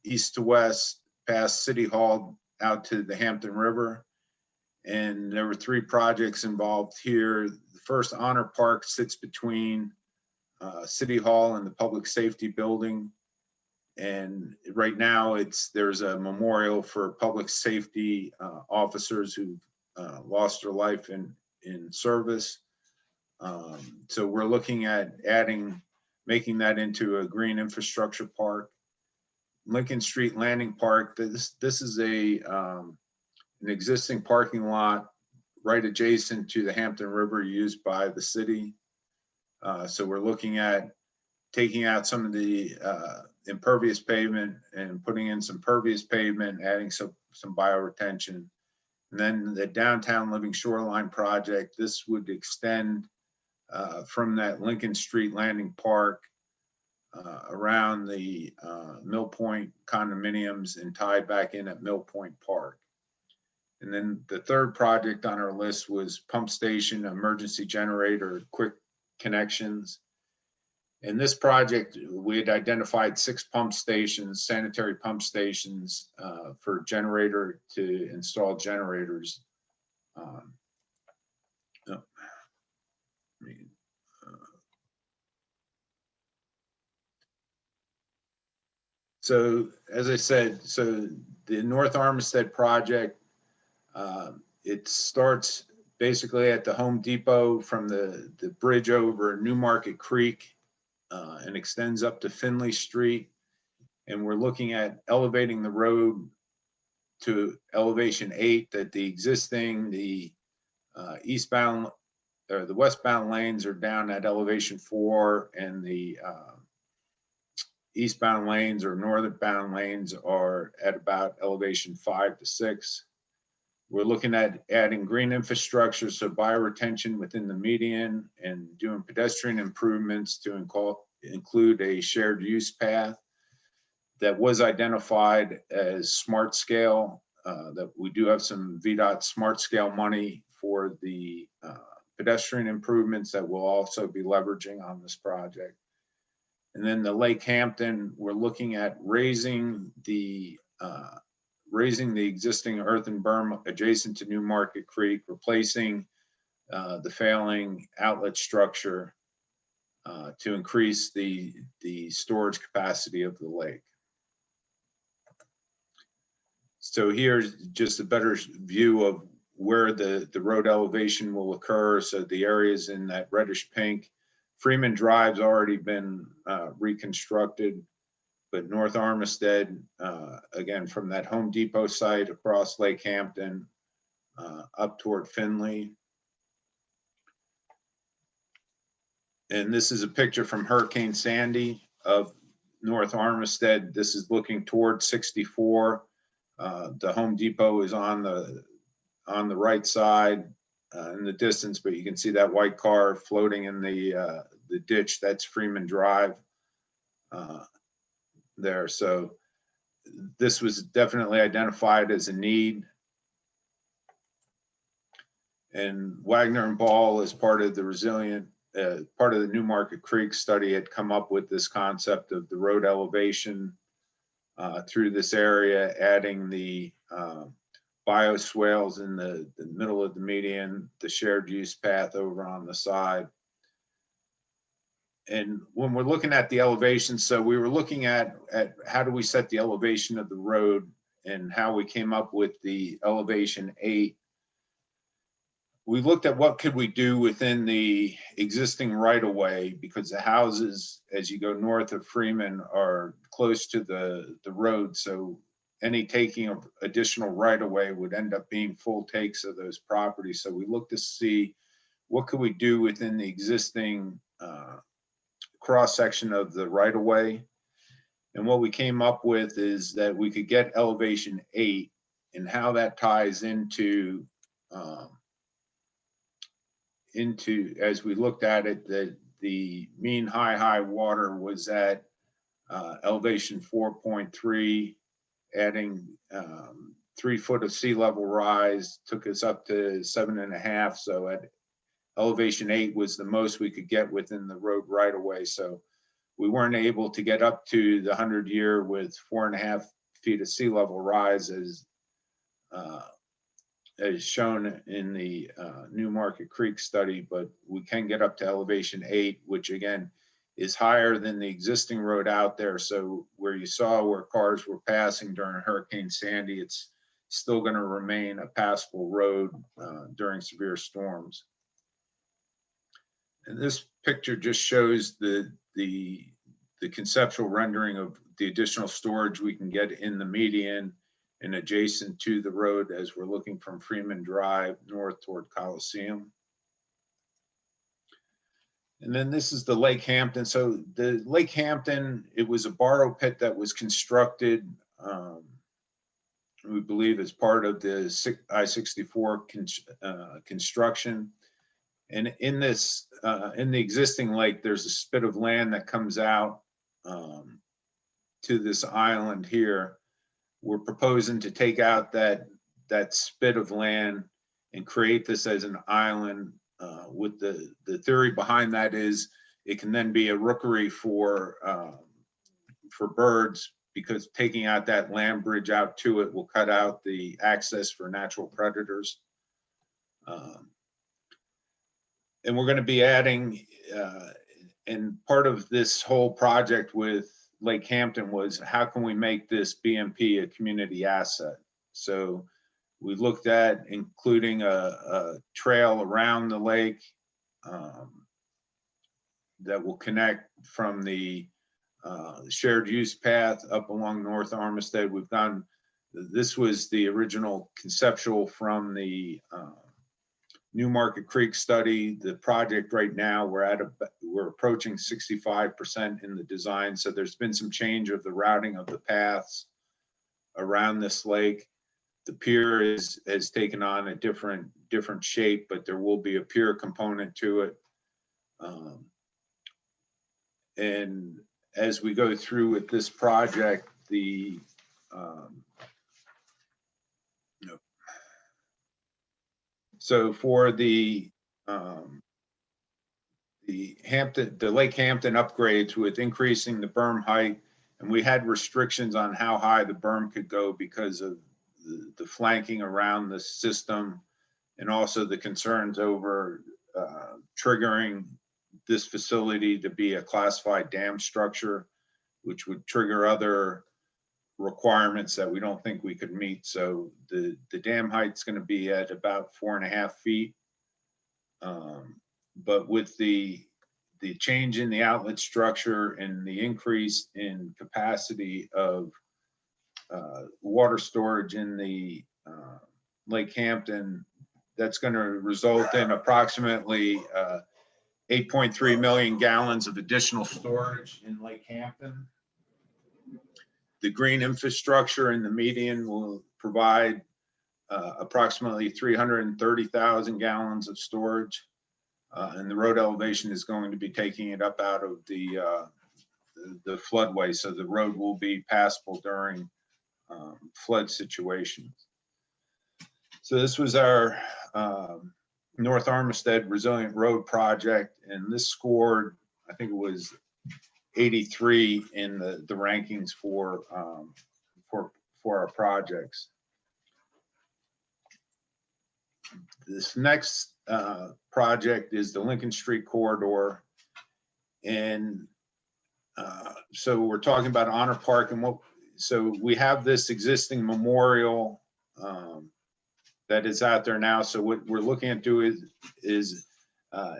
east to west, past City Hall out to the Hampton River. And there were 3 projects involved here. The first, Honor Park, sits between City Hall and the Public Safety Building. And right now there's a memorial for public safety officers who lost their life in service. So we're looking at making that into a green infrastructure park. Lincoln Street Landing Park, this is an existing parking lot right adjacent to the Hampton River used by the city. So we're looking at taking out some of the impervious pavement and putting in some pervious pavement, adding some bioretention. And then the Downtown Living Shoreline project, this would extend from that Lincoln Street Landing Park around the Mill Point condominiums and tie back in at Mill Point Park. And then the third project on our list was pump station, emergency generator, quick connections. In this project, we had identified 6 pump stations, sanitary pump stations for generator to install generators. So as I said, so the North Armistead project, it starts basically at the Home Depot from the bridge over Newmarket Creek and extends up to Finley Street. And we're looking at elevating the road to elevation 8, that the existing, the eastbound or the westbound lanes are down at elevation 4, and the eastbound lanes or northbound lanes are at about elevation 5 to 6. We're looking at adding green infrastructure, so bioretention within the median, and doing pedestrian improvements to include a shared use path that was identified as smart scale, that we do have some VDOT smart scale money for the pedestrian improvements that we'll also be leveraging on this project. And then the Lake Hampton, we're looking at raising the existing earthen berm adjacent to Newmarket Creek, replacing the failing outlet structure to increase the storage capacity of the lake. So here's just a better view of where the road elevation will occur. So the areas in that reddish pink, Freeman Drive's already been reconstructed, but North Armistead, again, from that Home Depot site across Lake Hampton up toward Finley. And this is a picture from Hurricane Sandy of North Armistead. This is looking toward 64. The Home Depot is on the right side in the distance, but you can see that white car floating in the ditch. That's Freeman Drive there. So this was definitely identified as a need. And Wagner and Ball, as part of the resilient, part of the Newmarket Creek study, had come up with this concept of the road elevation through this area, adding the bioswales in the middle of the median, the shared use path over on the side. And when we're looking at the elevation, so we were looking at how do we set the elevation of the road, and how we came up with the elevation 8. We looked at what could we do within the existing right-of-way, because the houses, as you go north of Freeman, are close to the road. So any taking of additional right-of-way would end up being full takes of those properties. So we looked to see what could we do within the existing cross-section of the right-of-way. And what we came up with is that we could get elevation 8, and how that ties into as we looked at it, that the mean high water was at elevation 4.3, adding 3 foot of sea level rise took us up to 7.5. So at elevation 8 was the most we could get within the road right away. So we weren't able to get up to the 100-year with 4.5 feet of sea level rise as shown in the Newmarket Creek study, but we can get up to elevation 8, which again is higher than the existing road out there. So where you saw where cars were passing during Hurricane Sandy, it's still going to remain a passable road during severe storms. And this picture just shows the conceptual rendering of the additional storage we can get in the median and adjacent to the road as we're looking from Freeman Drive north toward Coliseum. And then this is the Lake Hampton. So the Lake Hampton, it was a borrow pit that was constructed, we believe, as part of the I-64 construction. And in this, in the existing lake, there's a spit of land that comes out to this island here. We're proposing to take out that that spit of land and create this as an island. With the theory behind that is it can then be a rookery for birds, because taking out that land bridge out to it will cut out the access for natural predators. And we're going to be adding, and part of this whole project with Lake Hampton was how can we make this BMP a community asset? So we looked at including a trail around the lake that will connect from the shared use path up along North Armistead. We've gone, this was the original conceptual from the New Market Creek study. The project right now, we're approaching 65% in the design. So there's been some change of the routing of the paths around this lake. The pier has taken on a different shape, but there will be a pier component to it. And as we go through with this project, so for the Lake Hampton upgrades with increasing the berm height, and we had restrictions on how high the berm could go because of the flanking around the system, and also the concerns over triggering this facility to be a classified dam structure, which would trigger other requirements that we don't think we could meet. So the dam height's going to be at about 4.5 feet. But with the change in the outlet structure and the increase in capacity of water storage in the Lake Hampton, that's going to result in approximately 8.3 million gallons of additional storage in Lake Hampton. The green infrastructure in the median will provide approximately 330,000 gallons of storage. And the road elevation is going to be taking it up out of the floodway. So the road will be passable during flood situations. So this was our North Armistead Resilient Road project, and this scored, I think it was 83 in the rankings for our projects. This next project is the Lincoln Street corridor, and so we're talking about Honor Park, and so we have this existing memorial that is out there now. So what we're looking at doing is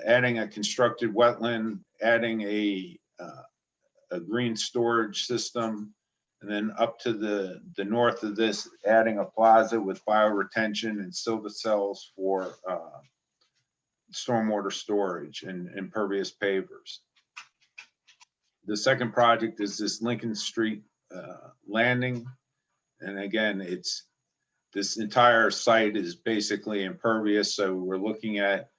adding a constructed wetland, adding a green storage system, and then up to the north of this, adding a plaza with bioretention and silva cells for stormwater storage and impervious pavers. The second project is this Lincoln Street landing. And again, this entire site is basically impervious. So we're looking at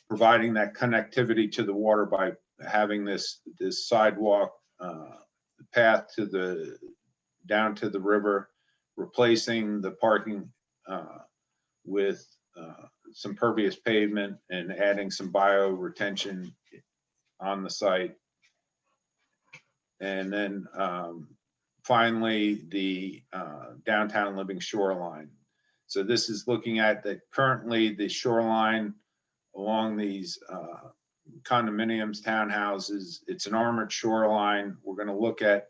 providing that connectivity to the water by having this sidewalk path down to the river, replacing the parking with some pervious pavement and adding some bioretention on the site. And then finally, the downtown living shoreline. So this is looking at that currently the shoreline along these condominiums, townhouses, it's an armored shoreline. We're going to look at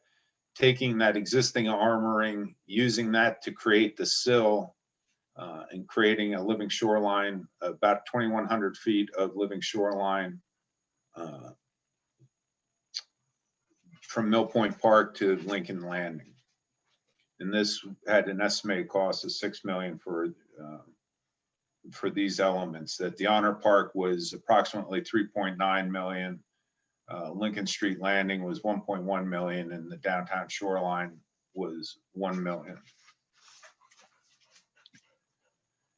taking that existing armoring, using that to create the sill and creating a living shoreline, about 2,100 feet of living shoreline from Mill Point Park to Lincoln Landing. And this had an estimated cost of $6 million for these elements. That the Honor Park was approximately 3.9 million. Lincoln Street Landing was 1.1 million, and the downtown shoreline was 1 million.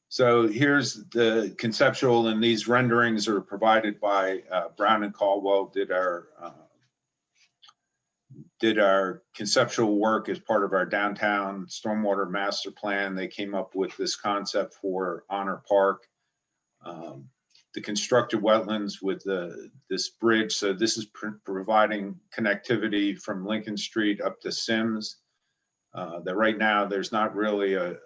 So here's the conceptual, and these renderings are provided by Brown and Caldwell, did our did our conceptual work as part of our downtown stormwater master plan. They came up with this concept for Honor Park. The constructed wetlands with this bridge. So this is providing connectivity from Lincoln Street up to Sims. That right now there's not really a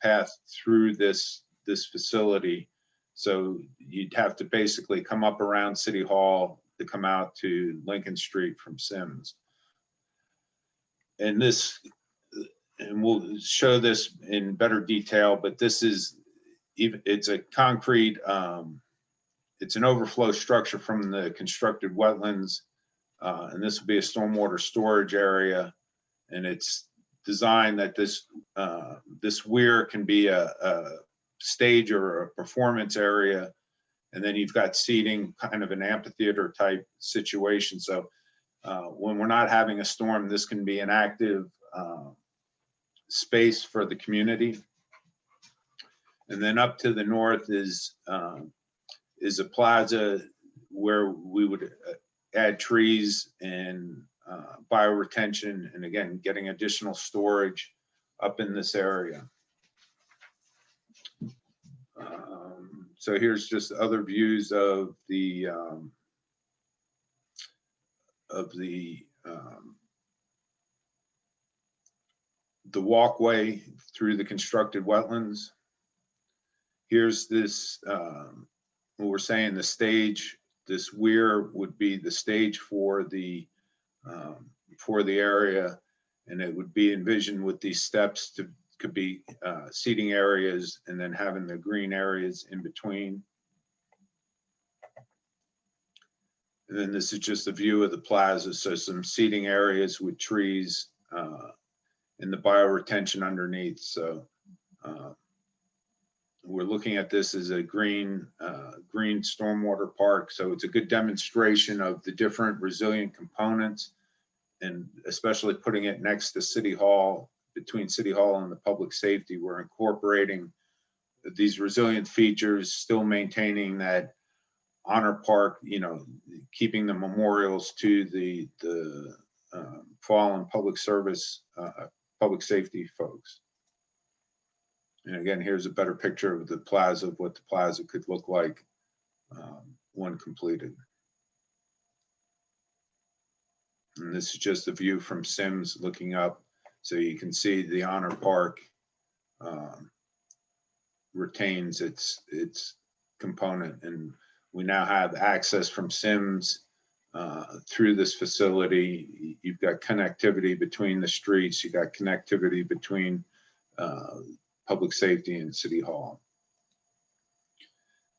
path through this facility. So you'd have to basically come up around City Hall to come out to Lincoln Street from Sims. And we'll show this in better detail, but this is, it's a concrete, it's an overflow structure from the constructed wetlands. And this will be a stormwater storage area. And it's designed that this weir can be a stage or a performance area. And then you've got seating, kind of an amphitheater type situation. So when we're not having a storm, this can be an active space for the community. And then up to the north is a plaza where we would add trees and bioretention, and again, getting additional storage up in this area. So here's just other views of the walkway through the constructed wetlands. Here's this, what we're saying, the stage. This weir would be the stage for the area, and it would be envisioned with these steps could be seating areas, and then having the green areas in between. And then this is just a view of the plaza. So some seating areas with trees and the bioretention underneath. So we're looking at this as a green stormwater park. So it's a good demonstration of the different resilient components, and especially putting it next to City Hall, between City Hall and the public safety. We're incorporating these resilient features, still maintaining that Honor Park, keeping the memorials to the fallen public safety folks. And again, here's a better picture of the plaza, of what the plaza could look like when completed. And this is just a view from Sims looking up. So you can see the Honor Park retains its component. And we now have access from Sims through this facility. You've got connectivity between the streets. You've got connectivity between public safety and City Hall.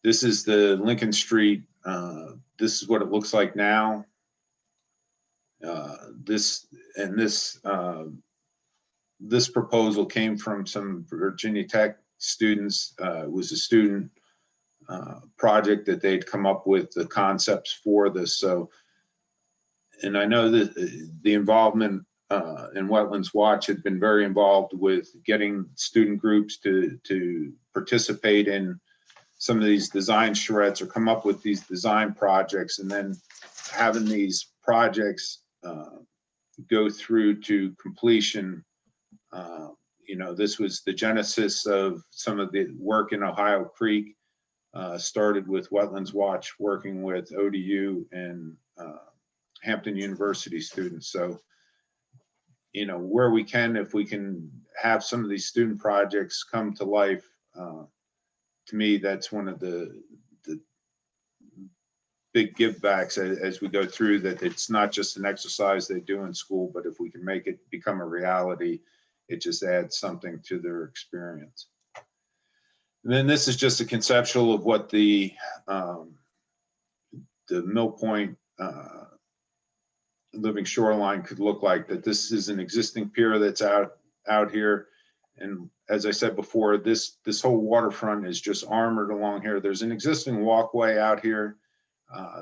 This is the Lincoln Street. This is what it looks like now. This proposal came from some Virginia Tech students. It was a student project that they'd come up with the concepts for this. So, and I know that the involvement in Wetlands Watch had been very involved with getting student groups to participate in some of these design charrettes or come up with these design projects, and then having these projects go through to completion. This was the genesis of some of the work in Ohio Creek. Started with Wetlands Watch working with ODU and Hampton University students. So, where we can, if we can have some of these student projects come to life, to me, that's one of the big give backs as we go through, that it's not just an exercise they do in school, but if we can make it become a reality, it just adds something to their experience. And then this is just a conceptual of what the Mill Point living shoreline could look like. That this is an existing pier that's out here, and as I said before, this whole waterfront is just armored along here. There's an existing walkway out here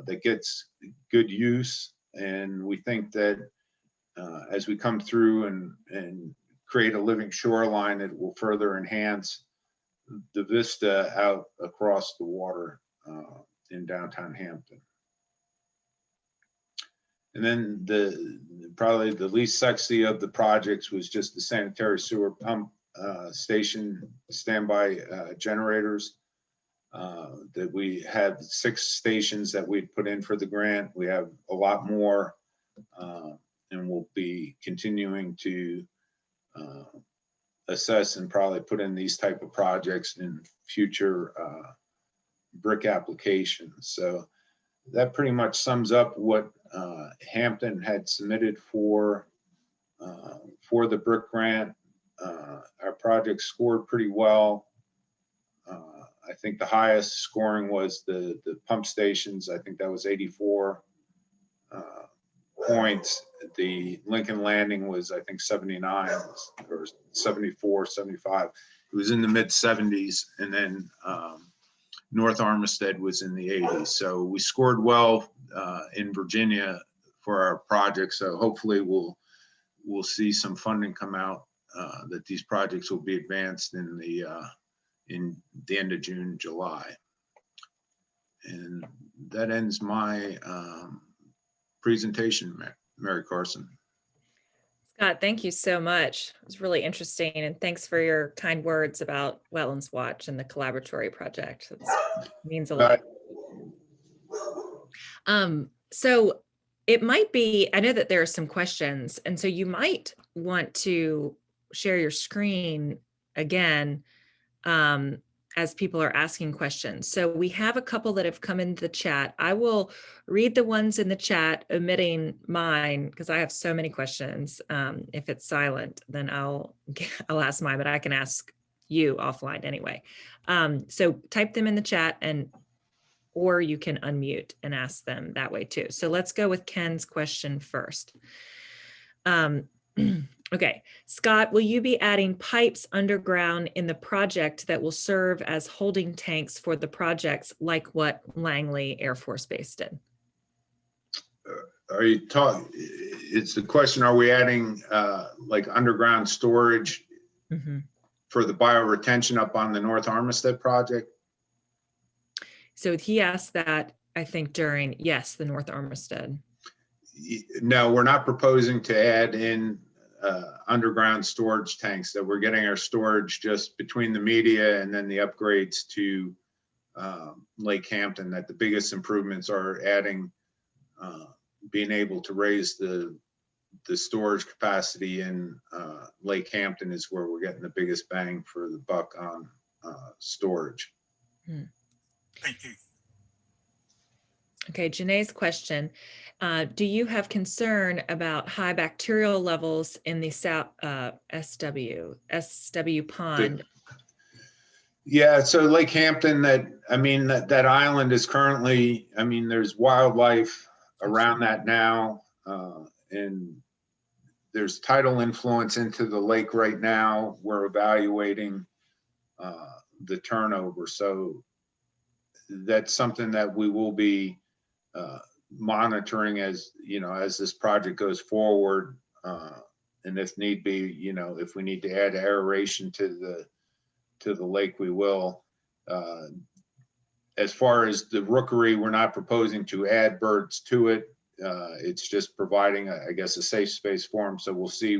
that gets good use, and we think that as we come through and create a living shoreline, it will further enhance the vista out across the water in downtown Hampton. And then probably the least sexy of the projects was just the sanitary sewer pump station standby generators. That we have 6 stations that we put in for the grant. We have a lot more, and we'll be continuing to assess and probably put in these type of projects in future brick applications. So that pretty much sums up what Hampton had submitted for the brick grant. Our project scored pretty well. I think the highest scoring was the pump stations. I think that was 84 points. The Lincoln Landing was, I think, 79 or 74, 75. It was in the mid 70s. And then North Armistead was in the 80s. So we scored well in Virginia for our project. So hopefully we'll see some funding come out that these projects will be advanced in the end of June, July. And that ends my presentation, Mary Carson. Scott, thank you so much. It was really interesting. And thanks for your kind words about Wetlands Watch and the collaboratory project. It means a lot. So it might be, I know that there are some questions, and so you might want to share your screen again as people are asking questions. So we have a couple that have come into the chat. I will read the ones in the chat, omitting mine, because I have so many questions. If it's silent, then I'll ask mine, but I can ask you offline anyway. So type them in the chat, or you can unmute and ask them that way too. So let's go with Ken's question first. Okay, Scott, will you be adding pipes underground in the project that will serve as holding tanks for the projects like what Langley Air Force Base did? Are you talking, it's the question, are we adding like underground storage for the bioretention up on the North Armistead project? So he asked that, I think, during, yes, the North Armistead. No, we're not proposing to add in underground storage tanks. That we're getting our storage just between the media and then the upgrades to Lake Hampton. That the biggest improvements are adding, being able to raise the storage capacity in Lake Hampton is where we're getting the biggest bang for the buck on storage. Thank you. Okay, Janae's question. Do you have concern about high bacterial levels in the SW pond? Yeah, so Lake Hampton, that island is currently, there's wildlife around that now, and there's tidal influence into the lake right now. We're evaluating the turnover. So that's something that we will be monitoring as this project goes forward, and if need be, if we need to add aeration to the lake, we will. As far as the rookery, we're not proposing to add birds to it. It's just providing, I guess, a safe space for them. So we'll see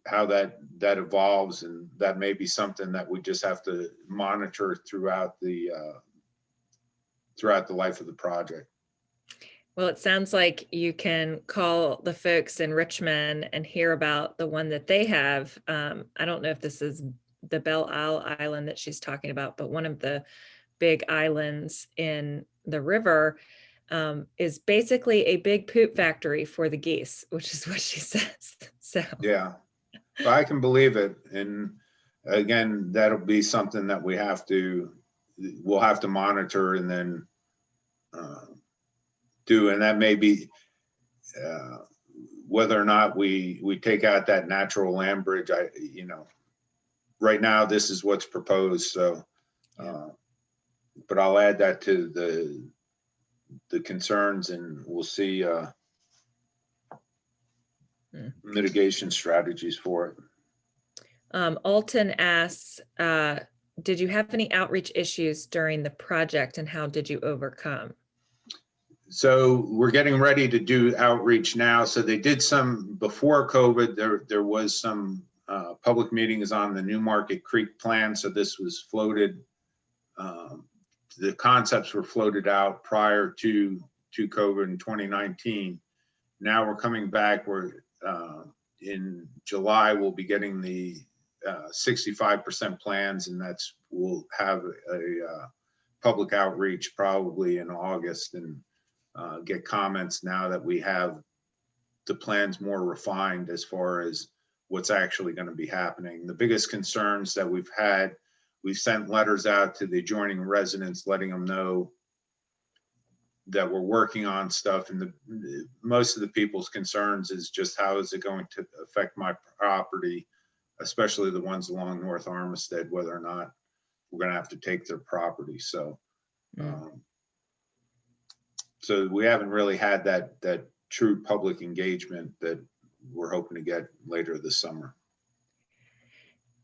how that evolves, and that may be something that we just have to monitor throughout the life of the project. Well, it sounds like you can call the folks in Richmond and hear about the one that they have. I don't know if this is the Belle Isle Island that she's talking about, but one of the big islands in the river is basically a big poop factory for the geese, which is what she says. So yeah, well, I can believe it. And again, that'll be something that we'll have to monitor and then do, and that may be whether or not we take out that natural land bridge. Right now this is what's proposed. So, but I'll add that to the concerns, and we'll see mitigation strategies for it. Alton asks, did you have any outreach issues during the project, and how did you overcome? So we're getting ready to do outreach now. So they did some before COVID. There was some public meetings on the New Market Creek plan. So this was floated. The concepts were floated out prior to COVID in 2019. Now we're coming back. We're in July. We'll be getting the 65% plans, and we'll have a public outreach probably in August and get comments now that we have the plans more refined as far as what's actually going to be happening. The biggest concerns that we've had, we've sent letters out to the adjoining residents letting them know that we're working on stuff, and most of the people's concerns is just how is it going to affect my property, especially the ones along North Armistead, whether or not we're going to have to take their property. So so we haven't really had that true public engagement that we're hoping to get later this summer.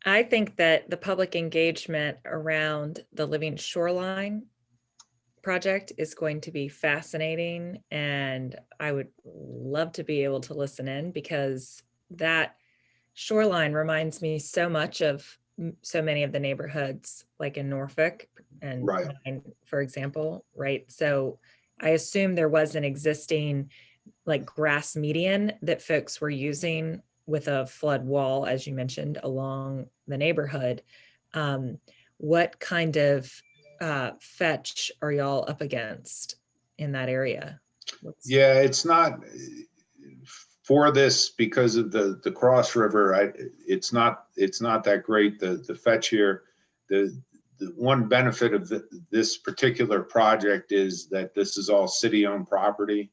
I think that the public engagement around the Living Shoreline project is going to be fascinating, and I would love to be able to listen in, because that shoreline reminds me so much of so many of the neighborhoods like in Norfolk and mine, for example, right? So I assume there was an existing like grass median that folks were using with a flood wall, as you mentioned, along the neighborhood. What kind of fetch are y'all up against in that area? Yeah, it's not for this because of the Cross River. It's not that great. The fetch here, the one benefit of this particular project is that this is all city-owned property.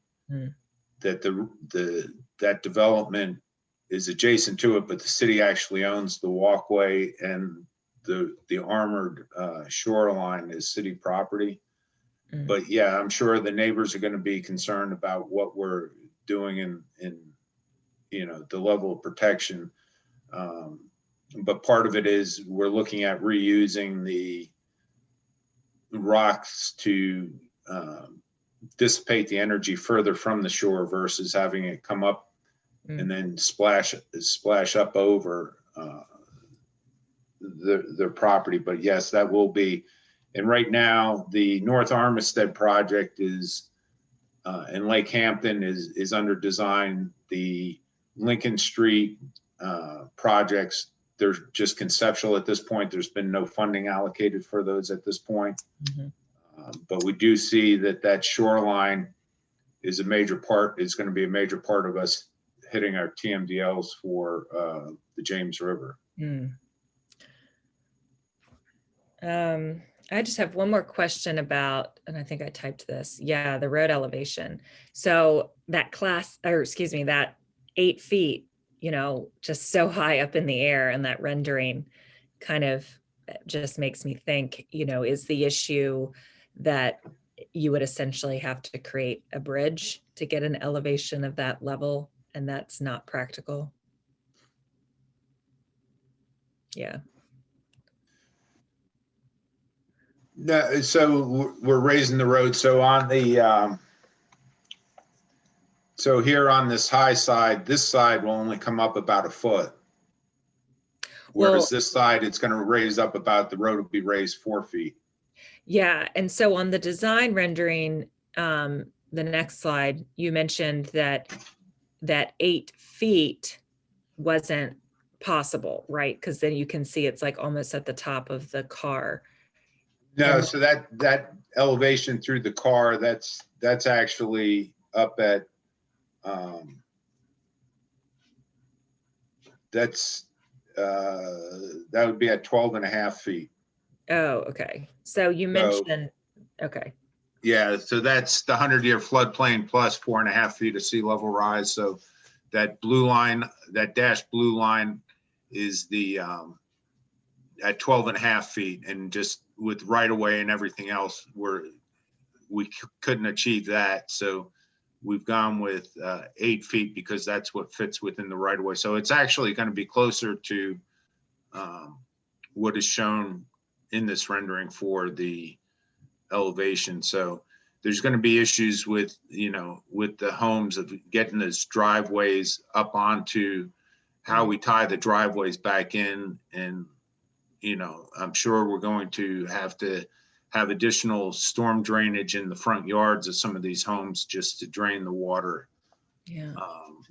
That that development is adjacent to it, but the city actually owns the walkway, and the armored shoreline is city property. But yeah, I'm sure the neighbors are going to be concerned about what we're doing in the level of protection. But part of it is we're looking at reusing the rocks to dissipate the energy further from the shore versus having it come up and then splash up over their property. But yes, that will be. And right now, the North Armistead project is in Lake Hampton is under design. The Lincoln Street projects, they're just conceptual at this point. There's been no funding allocated for those at this point. But we do see that shoreline is going to be a major part of us hitting our TMDLs for the James River. I just have one more question about, and I think I typed this. Yeah, the road elevation. So that that 8 feet, just so high up in the air, and that rendering kind of just makes me think, is the issue that you would essentially have to create a bridge to get an elevation of that level, and that's not practical? Yeah. No, so we're raising the road. So on the so here on this high side, this side will only come up about a foot. Whereas this side, it's going to raise up about, the road will be raised 4 feet. Yeah, and so on the design rendering, the next slide, you mentioned that 8 feet wasn't possible, right? Because then you can see it's like almost at the top of the car. No, so that elevation through the car, that's actually up at that would be at 12.5 feet. Oh, okay. So you mentioned, okay. Yeah, so that's the 100-year floodplain plus 4.5 feet of sea level rise. So that blue line, that dashed blue line is the at 12.5 feet, and just with right of way and everything else, we couldn't achieve that. So we've gone with 8 feet because that's what fits within the right of way. So it's actually going to be closer to what is shown in this rendering for the elevation. So there's going to be issues with, with the homes of getting those driveways up onto how we tie the driveways back in. And, I'm sure we're going to have additional storm drainage in the front yards of some of these homes just to drain the water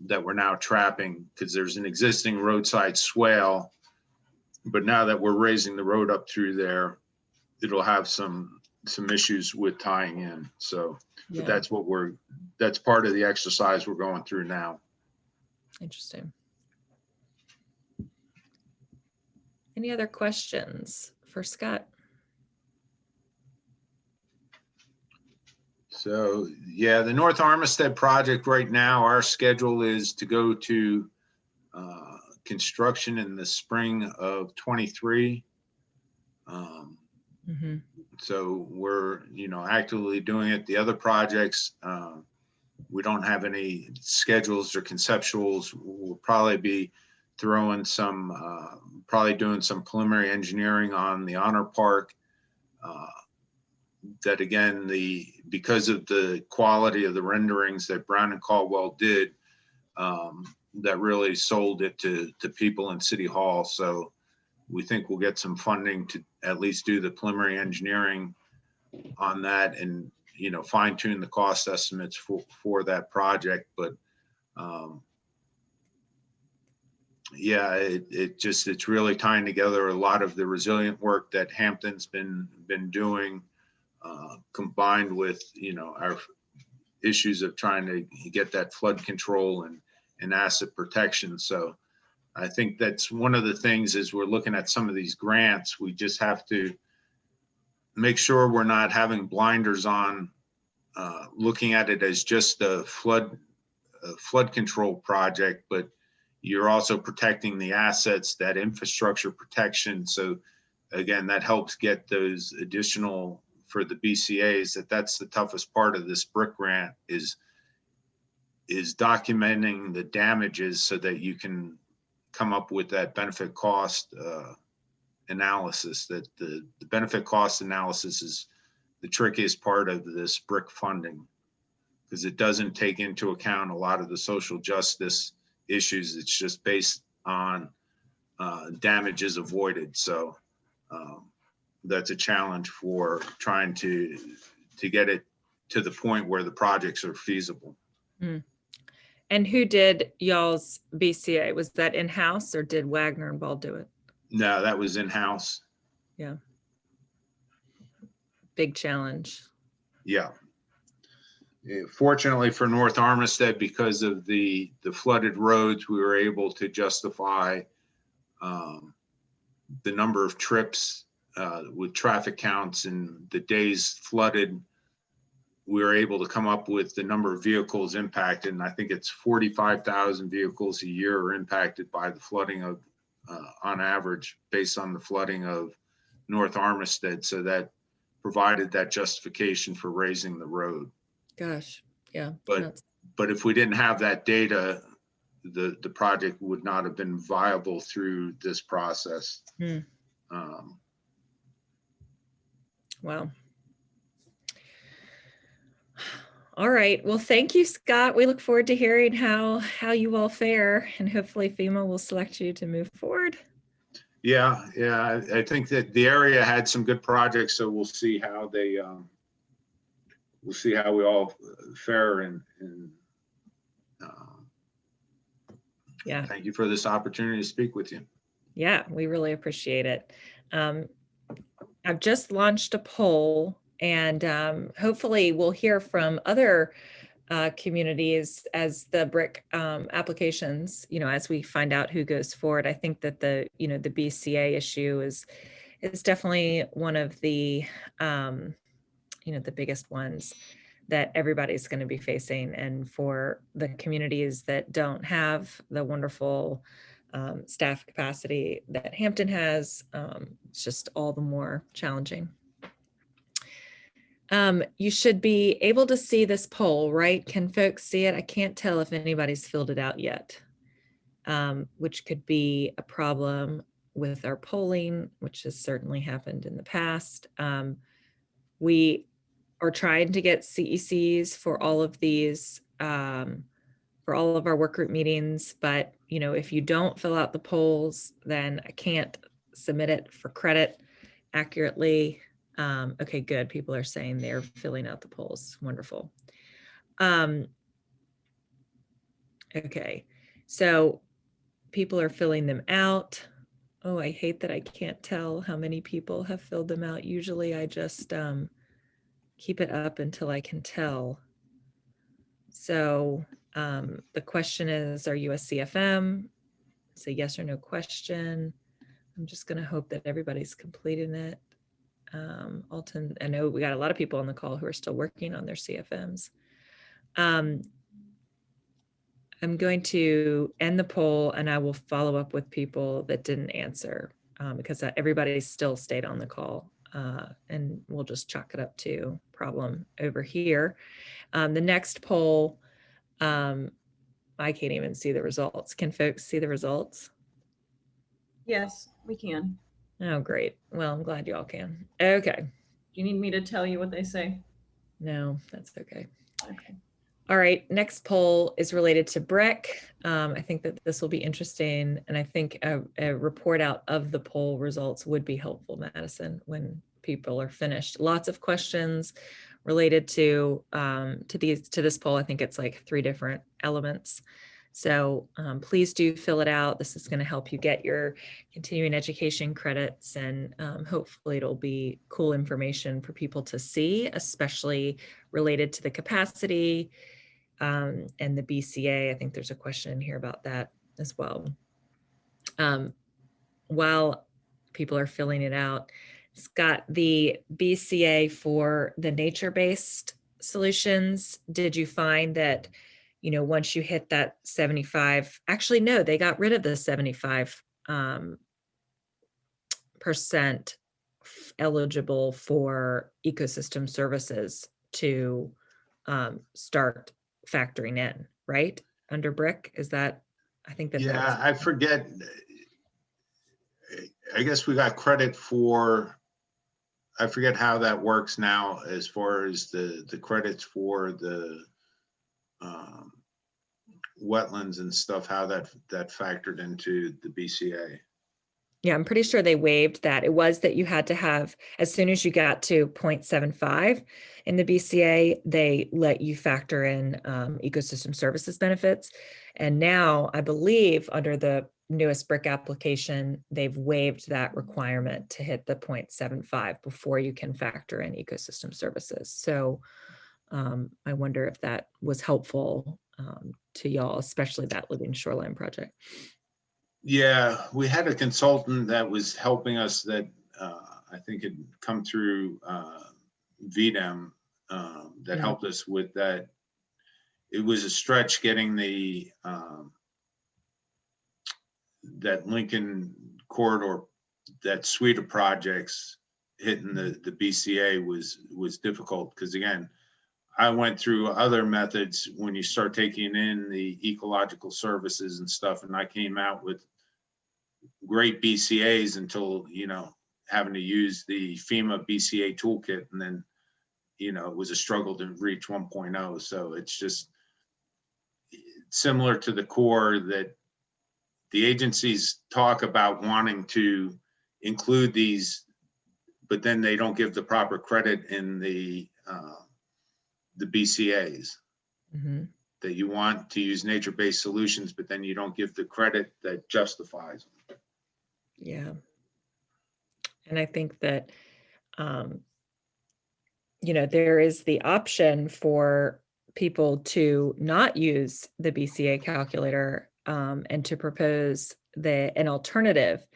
that we're now trapping, because there's an existing roadside swale. But now that we're raising the road up through there, it'll have some issues with tying in. So, but that's part of the exercise we're going through now. Interesting. Any other questions for Scott? So yeah, the North Armistead project right now, our schedule is to go to construction in the spring of 23. So we're, actively doing it. The other projects, we don't have any schedules or conceptuals. We'll probably be throwing probably doing some preliminary engineering on the Honor Park. That again, because of the quality of the renderings that Brown and Caldwell did, that really sold it to people in City Hall. So we think we'll get some funding to at least do the preliminary engineering on that and, fine tune the cost estimates for that project. But yeah, it's really tying together a lot of the resilient work that Hampton's been doing, combined with, our issues of trying to get that flood control and asset protection. So I think that's one of the things as we're looking at some of these grants, we just have to make sure we're not having blinders on, looking at it as just a flood control project, but you're also protecting the assets, that infrastructure protection. So again, that helps get those additional for the BCAs. That's the toughest part of this BRIC grant is documenting the damages so that you can come up with that benefit cost analysis. That the benefit cost analysis is the trickiest part of this BRIC funding, because it doesn't take into account a lot of the social justice issues. It's just based on damages avoided. So that's a challenge for trying to get it to the point where the projects are feasible. And who did y'all's BCA? Was that in-house or did Wagner and Ball do it? No, that was in-house. Yeah. Big challenge. Yeah. Fortunately for North Armistead, because of the flooded roads, we were able to justify the number of trips with traffic counts and the days flooded. We were able to come up with the number of vehicles impacted, and I think it's 45,000 vehicles a year are impacted by the flooding of, on average, based on the flooding of North Armistead. So that provided that justification for raising the road. Gosh, yeah. But if we didn't have that data, the project would not have been viable through this process. Wow. All right. Well, thank you, Scott. We look forward to hearing how you all fare, and hopefully FEMA will select you to move forward. Yeah. I think that the area had some good projects, so we'll see how they we'll see how we all fare. And yeah. Thank you for this opportunity to speak with you. Yeah, we really appreciate it. I've just launched a poll, and hopefully we'll hear from other communities as the BRIC applications, as we find out who goes forward. I think that the BCA issue is definitely one of the, the biggest ones that everybody's going to be facing. And for the communities that don't have the wonderful staff capacity that Hampton has, it's just all the more challenging. You should be able to see this poll, right? Can folks see it? I can't tell if anybody's filled it out yet, which could be a problem with our polling, which has certainly happened in the past. We are trying to get CECs for all of these, for all of our work group meetings. But, you know, if you don't fill out the polls, then I can't submit it for credit accurately. Okay, good. People are saying they're filling out the polls. Wonderful. Okay, so people are filling them out. Oh, I hate that I can't tell how many people have filled them out. Usually I just keep it up until I can tell. So the question is, are you a CFM? It's a yes or no question. I'm just going to hope that everybody's completing it. Alton, I know we got a lot of people on the call who are still working on their CFMs. I'm going to end the poll and I will follow up with people that didn't answer because everybody still stayed on the call, and we'll just chalk it up to problem over here. The next poll, I can't even see the results. Can folks see the results? Yes, we can. Oh, great. Well, I'm glad you all can. Okay. Do you need me to tell you what they say? No, that's okay. Okay. All right, next poll is related to BRIC. I think that this will be interesting, and I think a report out of the poll results would be helpful, Madison, when people are finished. Lots of questions related to this poll. I think it's like 3 different elements. So please do fill it out. This is going to help you get your continuing education credits, and hopefully it'll be cool information for people to see, especially related to the capacity and the BCA. I think there's a question in here about that as well. While people are filling it out, Scott, the BCA for the nature-based solutions, did you find that, you know, once you hit that 75, actually, no, they got rid of the 75% eligible for ecosystem services to start factoring in, right? Under BRIC, is that, I think that Yeah, I forget. I guess we got credit for, I forget how that works now as far as the credits for the wetlands and stuff, how that factored into the BCA. Yeah, I'm pretty sure they waived that. It was that you had to have, as soon as you got to 0.75 in the BCA, they let you factor in ecosystem services benefits. And now I believe under the newest BRIC application, they've waived that requirement to hit the 0.75 before you can factor in ecosystem services. So I wonder if that was helpful to y'all, especially that Living Shoreline project. Yeah, we had a consultant that was helping us that I think had come through VDEM that helped us with that. It was a stretch getting the that Lincoln corridor, that suite of projects hitting the BCA was difficult because, again, I went through other methods when you start taking in the ecological services and stuff, and I came out with great BCAs until, you know, having to use the FEMA BCA toolkit, and then, you know, it was a struggle to reach 1.0. So it's just similar to the core that the agencies talk about wanting to include these, but then they don't give the proper credit in the BCAs. Mm-hmm. That you want to use nature-based solutions, but then you don't give the credit that justifies them. Yeah. And I think that, you know, there is the option for people to not use the BCA calculator and to propose an alternative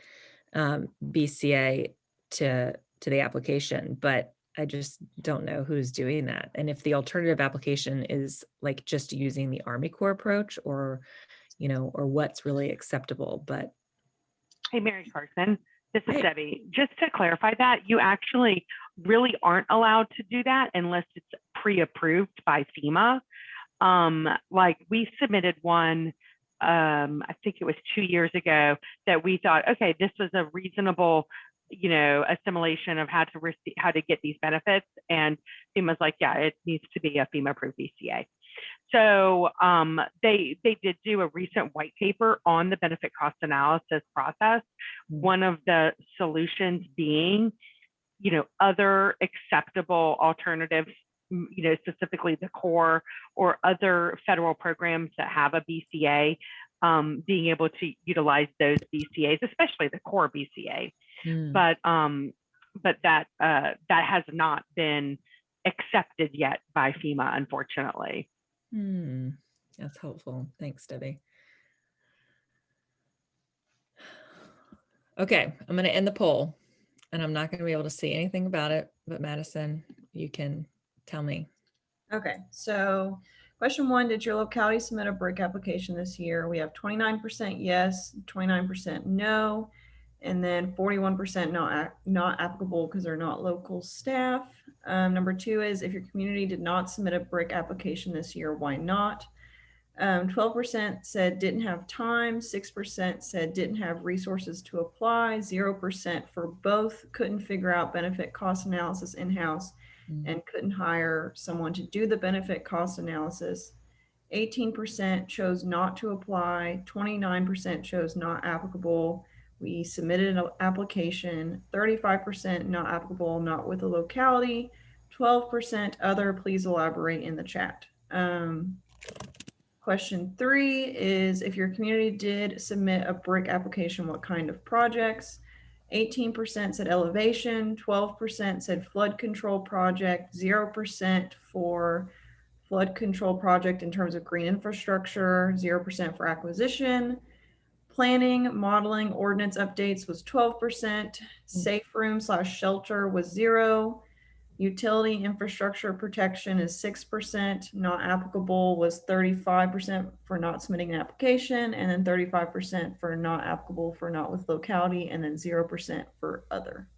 BCA to the application, but I just don't know who's doing that. And if the alternative application is like just using the Army Corps approach, or, you know, or what's really acceptable. But hey, Mary Carson, this is Debbie. Just to clarify that, you actually really aren't allowed to do that unless it's pre-approved by FEMA. Like we submitted one, I think it was 2 years ago, that we thought, okay, this was a reasonable assimilation of how to receive, how to get these benefits. And FEMA's like, yeah, it needs to be a FEMA approved VCA. So they did do a recent white paper on the benefit cost analysis process. One of the solutions being, other acceptable alternatives, specifically the core or other federal programs that have a BCA, being able to utilize those BCAs, especially the core BCA. But that has not been accepted yet by FEMA, unfortunately. That's helpful. Thanks, Debbie. Okay, I'm going to end the poll, and I'm not going to be able to see anything about it, but Madison, you can tell me. Okay, so question 1, did your locality submit a BRIC application this year? We have 29% yes, 29% no, and then 41% not applicable because they're not local staff. Number 2 is, if your community did not submit a BRIC application this year, why not? 12% said didn't have time, 6% said didn't have resources to apply, 0% for both, couldn't figure out benefit cost analysis in-house, and couldn't hire someone to do the benefit cost analysis. 18% chose not to apply, 29% chose not applicable. We submitted an application, 35% not applicable, not with a locality, 12% other. Please elaborate in the chat. Question 3 is, if your community did submit a BRIC application, what kind of projects? 18% said elevation, 12% said flood control project, 0% for flood control project in terms of green infrastructure, 0% for acquisition. Planning, modeling, ordinance updates was 12%. Safe room / shelter was 0. Utility infrastructure protection is 6%. Not applicable was 35% for not submitting an application, and then 35% for not applicable for not with locality, and then 0% for other.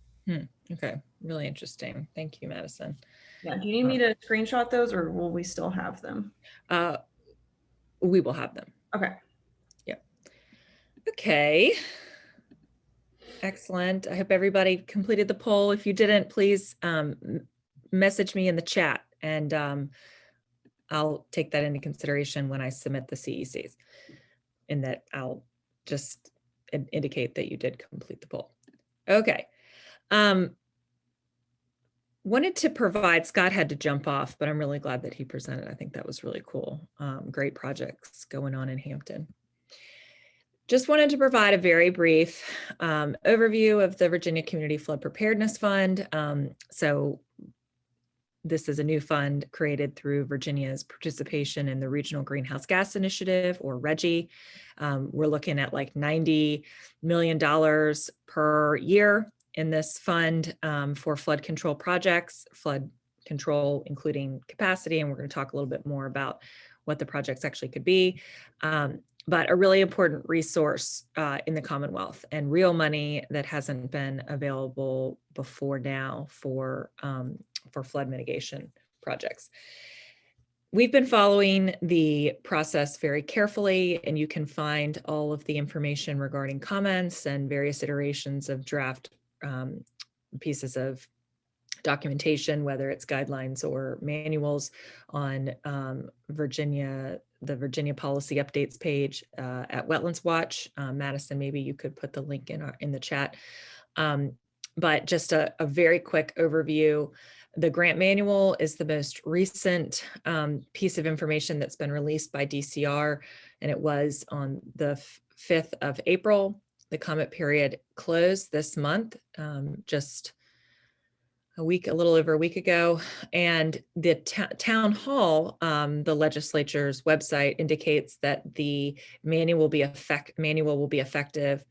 Okay, really interesting. Thank you, Madison. Yeah, do you need me to screenshot those, or will we still have them? We will have them. Okay. Yeah. Okay. Excellent. I hope everybody completed the poll. If you didn't, please message me in the chat, and I'll take that into consideration when I submit the CECs, in that I'll just indicate that you did complete the poll. Okay. Wanted to provide, Scott had to jump off, but I'm really glad that he presented. I think that was really cool. Great projects going on in Hampton. Just wanted to provide a very brief overview of the Virginia Community Flood Preparedness Fund. So this is a new fund created through Virginia's participation in the Regional Greenhouse Gas Initiative, or RGGI. We're looking at like $90 million per year in this fund for flood control projects, flood control including capacity, and we're going to talk a little bit more about what the projects actually could be. But a really important resource in the Commonwealth, and real money that hasn't been available before now for flood mitigation projects. We've been following the process very carefully, and you can find all of the information regarding comments and various iterations of draft pieces of documentation, whether it's guidelines or manuals, on the Virginia Policy Updates page at Wetlands Watch. Madison, maybe you could put the link in the chat. But just a very quick overview. The grant manual is the most recent piece of information that's been released by DCR, and it was on the 5th of April. The comment period closed this month, just a little over a week ago. And the town hall, the legislature's website, indicates that the manual will be effective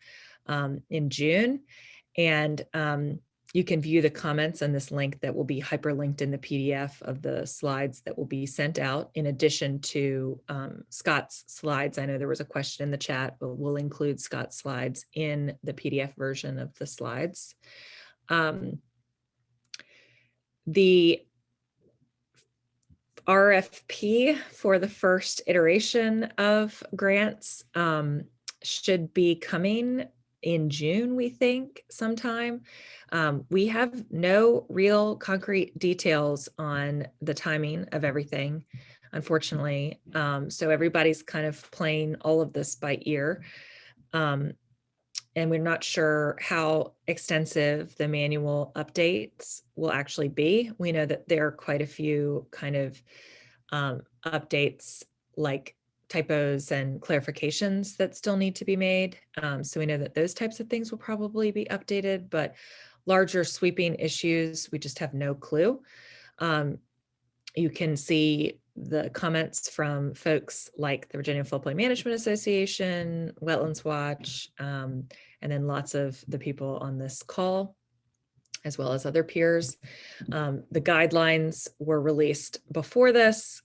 in June. And you can view the comments on this link that will be hyperlinked in the PDF of the slides that will be sent out, in addition to Scott's slides. I know there was a question in the chat, but we'll include Scott's slides in the PDF version of the slides. The RFP for the first iteration of grants should be coming in June, we think, sometime. We have no real concrete details on the timing of everything, unfortunately. So everybody's kind of playing all of this by ear. And we're not sure how extensive the manual updates will actually be. We know that there are quite a few kind of updates, like typos and clarifications that still need to be made. So we know that those types of things will probably be updated, but larger sweeping issues, we just have no clue. You can see the comments from folks like the Virginia Floodplain Management Association, Wetlands Watch, and then lots of the people on this call, as well as other peers. The guidelines were released before this,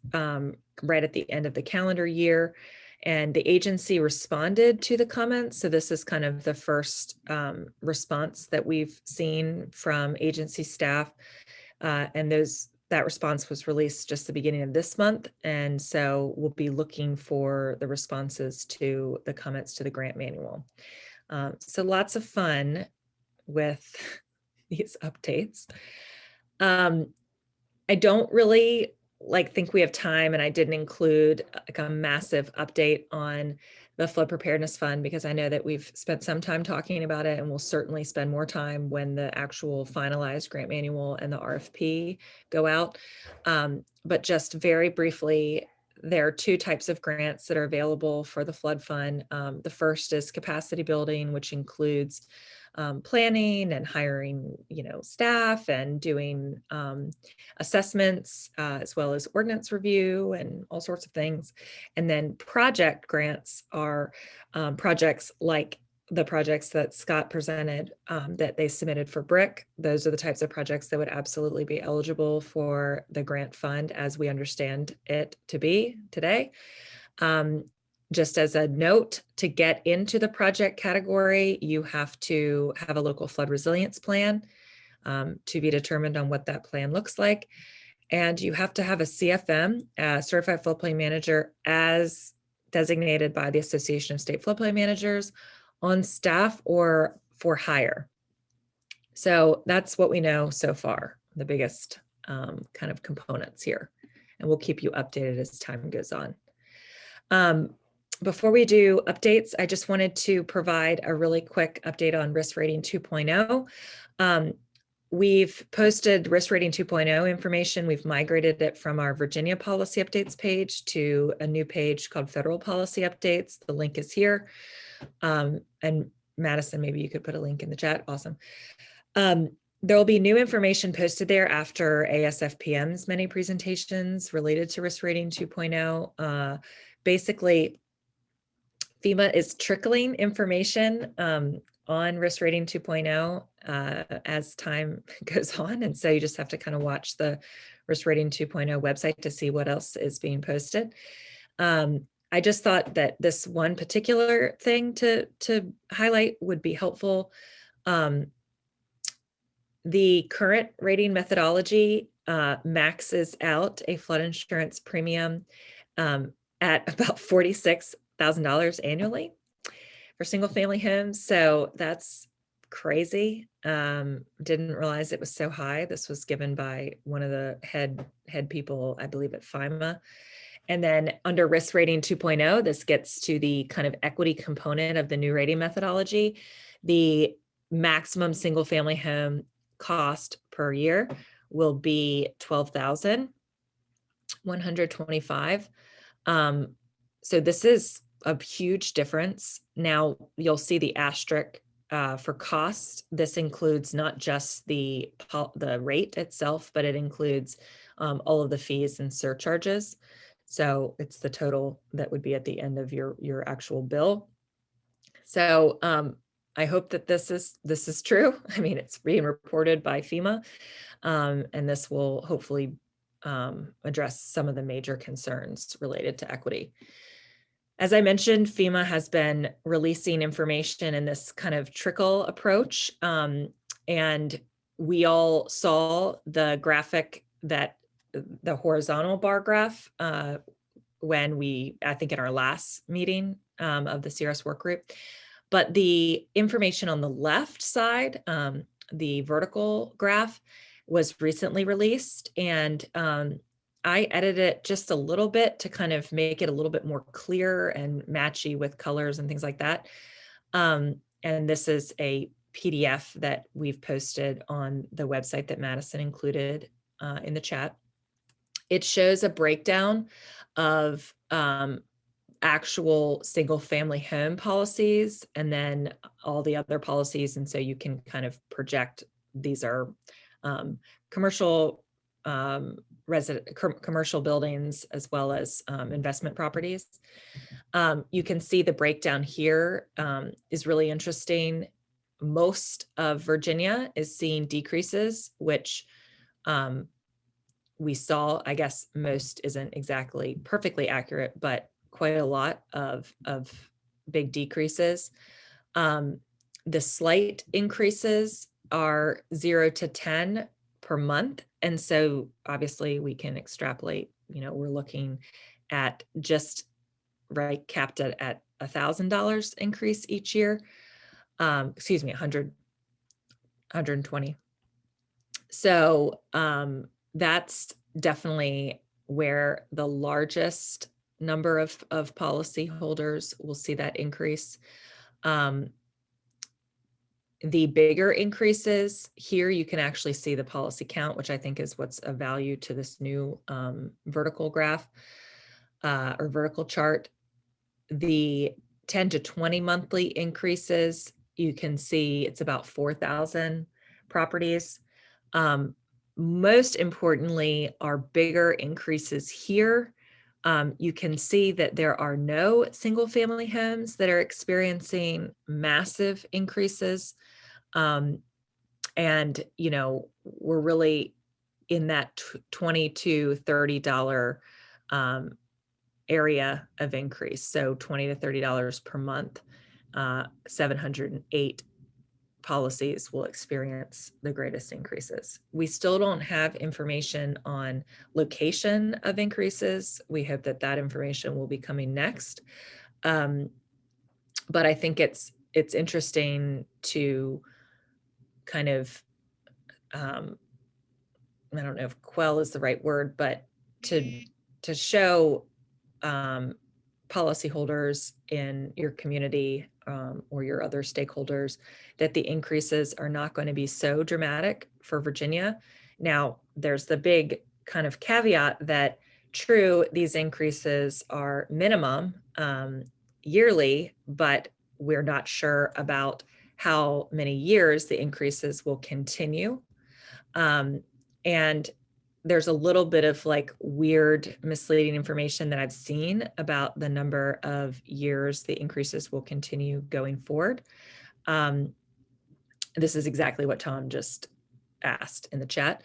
right at the end of the calendar year, and the agency responded to the comments. So this is kind of the first response that we've seen from agency staff, and that response was released just the beginning of this month. And so we'll be looking for the responses to the comments to the grant manual. So lots of fun with these updates. I don't really think we have time, and I didn't include like a massive update on the Flood Preparedness Fund because I know that we've spent some time talking about it, and we'll certainly spend more time when the actual finalized grant manual and the RFP go out. But just very briefly, there are two types of grants that are available for the flood fund. The first is capacity building, which includes planning and hiring, staff and doing assessments, as well as ordinance review and all sorts of things. And then project grants are projects like the projects that Scott presented that they submitted for BRIC. Those are the types of projects that would absolutely be eligible for the grant fund as we understand it to be today. Just as a note, to get into the project category, you have to have a local flood resilience plan to be determined on what that plan looks like. And you have to have a CFM, Certified Floodplain Manager, as designated by the Association of State Floodplain Managers, on staff or for hire. So that's what we know so far, the biggest kind of components here. And we'll keep you updated as time goes on. Before we do updates, I just wanted to provide a really quick update on Risk Rating 2.0. We've posted Risk Rating 2.0 information. We've migrated it from our Virginia Policy Updates page to a new page called Federal Policy Updates. The link is here. And Madison, maybe you could put a link in the chat. Awesome. There will be new information posted there after ASFPM's many presentations related to Risk Rating 2.0. Basically, FEMA is trickling information on Risk Rating 2.0 as time goes on. And so you just have to kind of watch the Risk Rating 2.0 website to see what else is being posted. I just thought that this one particular thing to highlight would be helpful. The current rating methodology maxes out a flood insurance premium at about $46,000 annually for single family homes. So that's crazy. Didn't realize it was so high. This was given by one of the head people, I believe, at FEMA. And then under Risk Rating 2.0, this gets to the kind of equity component of the new rating methodology. The maximum single family home cost per year will be $12,125. So this is a huge difference. Now you'll see the asterisk for cost. This includes not just the rate itself, but it includes all of the fees and surcharges. So it's the total that would be at the end of your actual bill. So I hope that this is true. I mean, it's being reported by FEMA, and this will hopefully address some of the major concerns related to equity. As I mentioned, FEMA has been releasing information in this kind of trickle approach, and we all saw the graphic that the horizontal bar graph when I think in our last meeting of the CRS work group, But the information on the left side, the vertical graph, was recently released, and I edited it just a little bit to kind of make it a little bit more clear and matchy with colors and things like that. And this is a PDF that we've posted on the website that Madison included in the chat. It shows a breakdown of actual single family home policies and then all the other policies. And so you can kind of project, these are commercial commercial buildings as well as investment properties. You can see the breakdown here is really interesting. Most of Virginia is seeing decreases, which we saw. I guess most isn't exactly perfectly accurate, but quite a lot of big decreases. The slight increases are 0 to 10 per month. And so obviously we can extrapolate, we're looking at just right capped at $1,000 increase each year. Excuse me, 120. So that's definitely where the largest number of policy holders will see that increase. The bigger increases here, you can actually see the policy count, which I think is what's of value to this new vertical graph or vertical chart. The 10 to 20 monthly increases, you can see it's about 4,000 properties. Most importantly, our bigger increases here. You can see that there are no single family homes that are experiencing massive increases. And, we're really in that $20 to $30 area of increase. So $20 to $30 per month, 708 policies will experience the greatest increases. We still don't have information on location of increases. We hope that that information will be coming next. But I think it's interesting to kind of, I don't know if quell is the right word, but to show policyholders in your community or your other stakeholders that the increases are not going to be so dramatic for Virginia. Now, there's the big kind of caveat that true, these increases are minimum yearly, but we're not sure about how many years the increases will continue. And there's a little bit of like weird misleading information that I've seen about the number of years the increases will continue going forward. This is exactly what Tom just asked in the chat.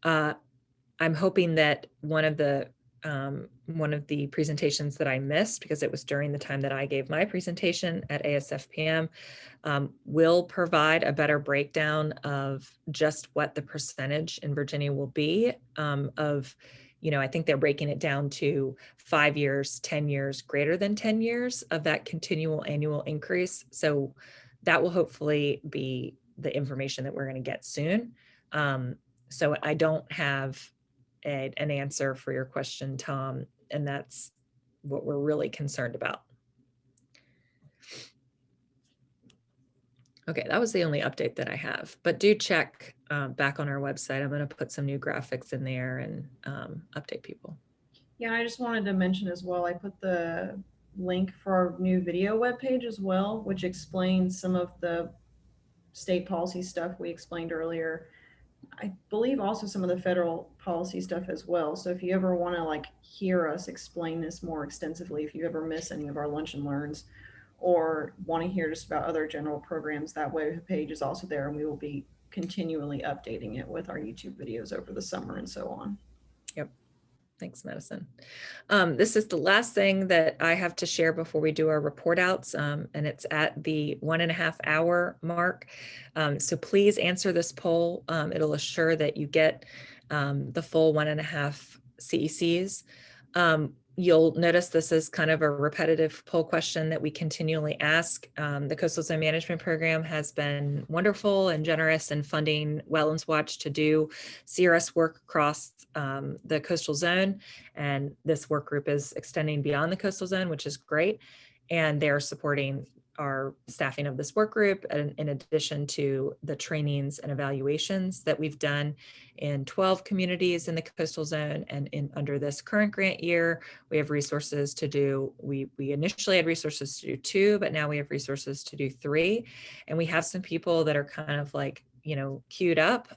I'm hoping that one of the presentations that I missed, because it was during the time that I gave my presentation at ASFPM, will provide a better breakdown of just what the percentage in Virginia will be of, I think they're breaking it down to 5 years, 10 years, greater than 10 years of that continual annual increase. So that will hopefully be the information that we're going to get soon. So I don't have an answer for your question, Tom, and that's what we're really concerned about. Okay, that was the only update that I have, but do check back on our website. I'm going to put some new graphics in there and update people. Yeah, I just wanted to mention as well, I put the link for our new video webpage as well, which explains some of the state policy stuff we explained earlier. I believe also some of the federal policy stuff as well. So if you ever want to like hear us explain this more extensively, if you ever miss any of our lunch and learns or want to hear just about other general programs, that web page is also there, and we will be continually updating it with our YouTube videos over the summer and so on. Yep. Thanks, Madison. This is the last thing that I have to share before we do our report outs, and it's at the 1.5 hour mark. So please answer this poll. It'll assure that you get the full 1.5 CECs. You'll notice this is kind of a repetitive poll question that we continually ask. The Coastal Zone Management Program has been wonderful and generous in funding Wetlands Watch to do CRS work across the coastal zone. And this work group is extending beyond the coastal zone, which is great. And they're supporting our staffing of this work group, in addition to the trainings and evaluations that we've done in 12 communities in the coastal zone. And under this current grant year, we have resources to do, we initially had resources to do 2, but now we have resources to do 3. And we have some people that are kind of like, queued up,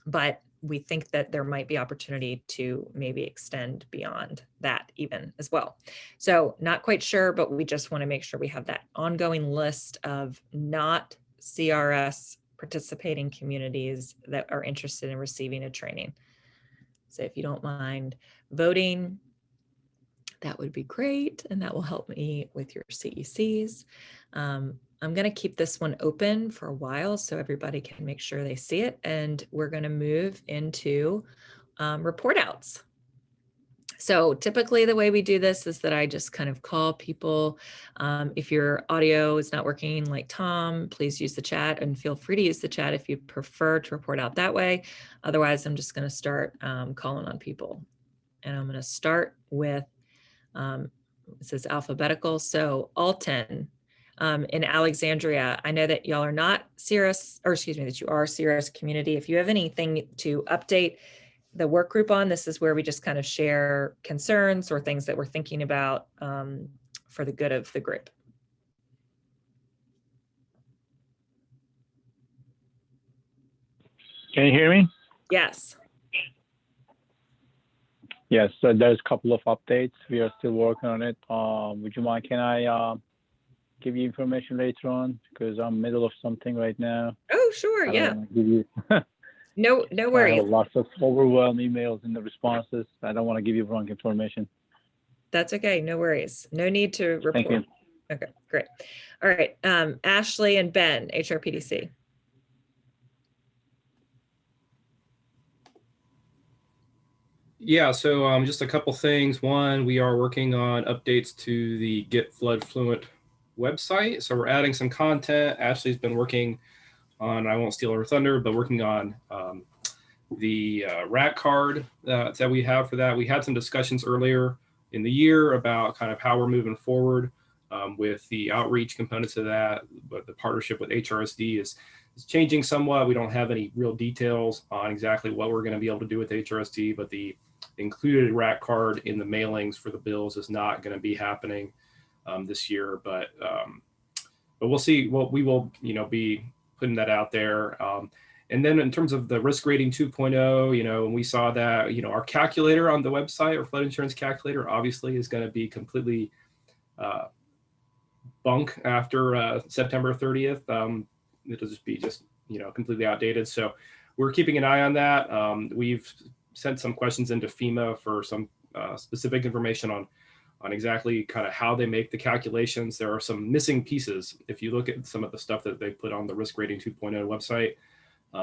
but we think that there might be opportunity to maybe extend beyond that even as well. So not quite sure, but we just want to make sure we have that ongoing list of not CRS participating communities that are interested in receiving a training. So if you don't mind voting, that would be great. And that will help me with your CECs. I'm going to keep this one open for a while so everybody can make sure they see it. And we're going to move into report outs. So typically the way we do this is that I just kind of call people. If your audio is not working like Tom, please use the chat, and feel free to use the chat if you prefer to report out that way. Otherwise, I'm just going to start calling on people. And I'm going to start with, it says alphabetical. So Alton in Alexandria, I know that y'all are not CRS, or excuse me, that you are CRS community. If you have anything to update the work group on, this is where we just kind of share concerns or things that we're thinking about for the good of the group. Can you hear me? Yes. Yes, so there's a couple of updates. We are still working on it. Would you mind, can I give you information later on? Because I'm middle of something right now. Oh, sure, yeah. Give you no worries. I have lots of overwhelming emails in the responses. I don't want to give you wrong information. That's okay, no worries. No need to report. Thank you. Okay, great. All right, Ashley and Ben, HRPDC. Yeah, so just a couple things. One, we are working on updates to the Get Flood Fluent website. So we're adding some content. Ashley's been working on, I won't steal her thunder, but working on the RAT card that we have for that. We had some discussions earlier in the year about kind of how we're moving forward with the outreach components of that, but the partnership with HRSD is changing somewhat. We don't have any real details on exactly what we're going to be able to do with HRSD, but the included RAT card in the mailings for the bills is not going to be happening this year, but we'll see. Well, we will, be putting that out there. And then in terms of the risk rating 2.0, and we saw that, our calculator on the website, or flood insurance calculator, obviously is going to be completely bunk after September 30th. It'll just be completely outdated. So we're keeping an eye on that. We've sent some questions into FEMA for some specific information on exactly kind of how they make the calculations. There are some missing pieces. If you look at some of the stuff that they put on the risk rating 2.0 website,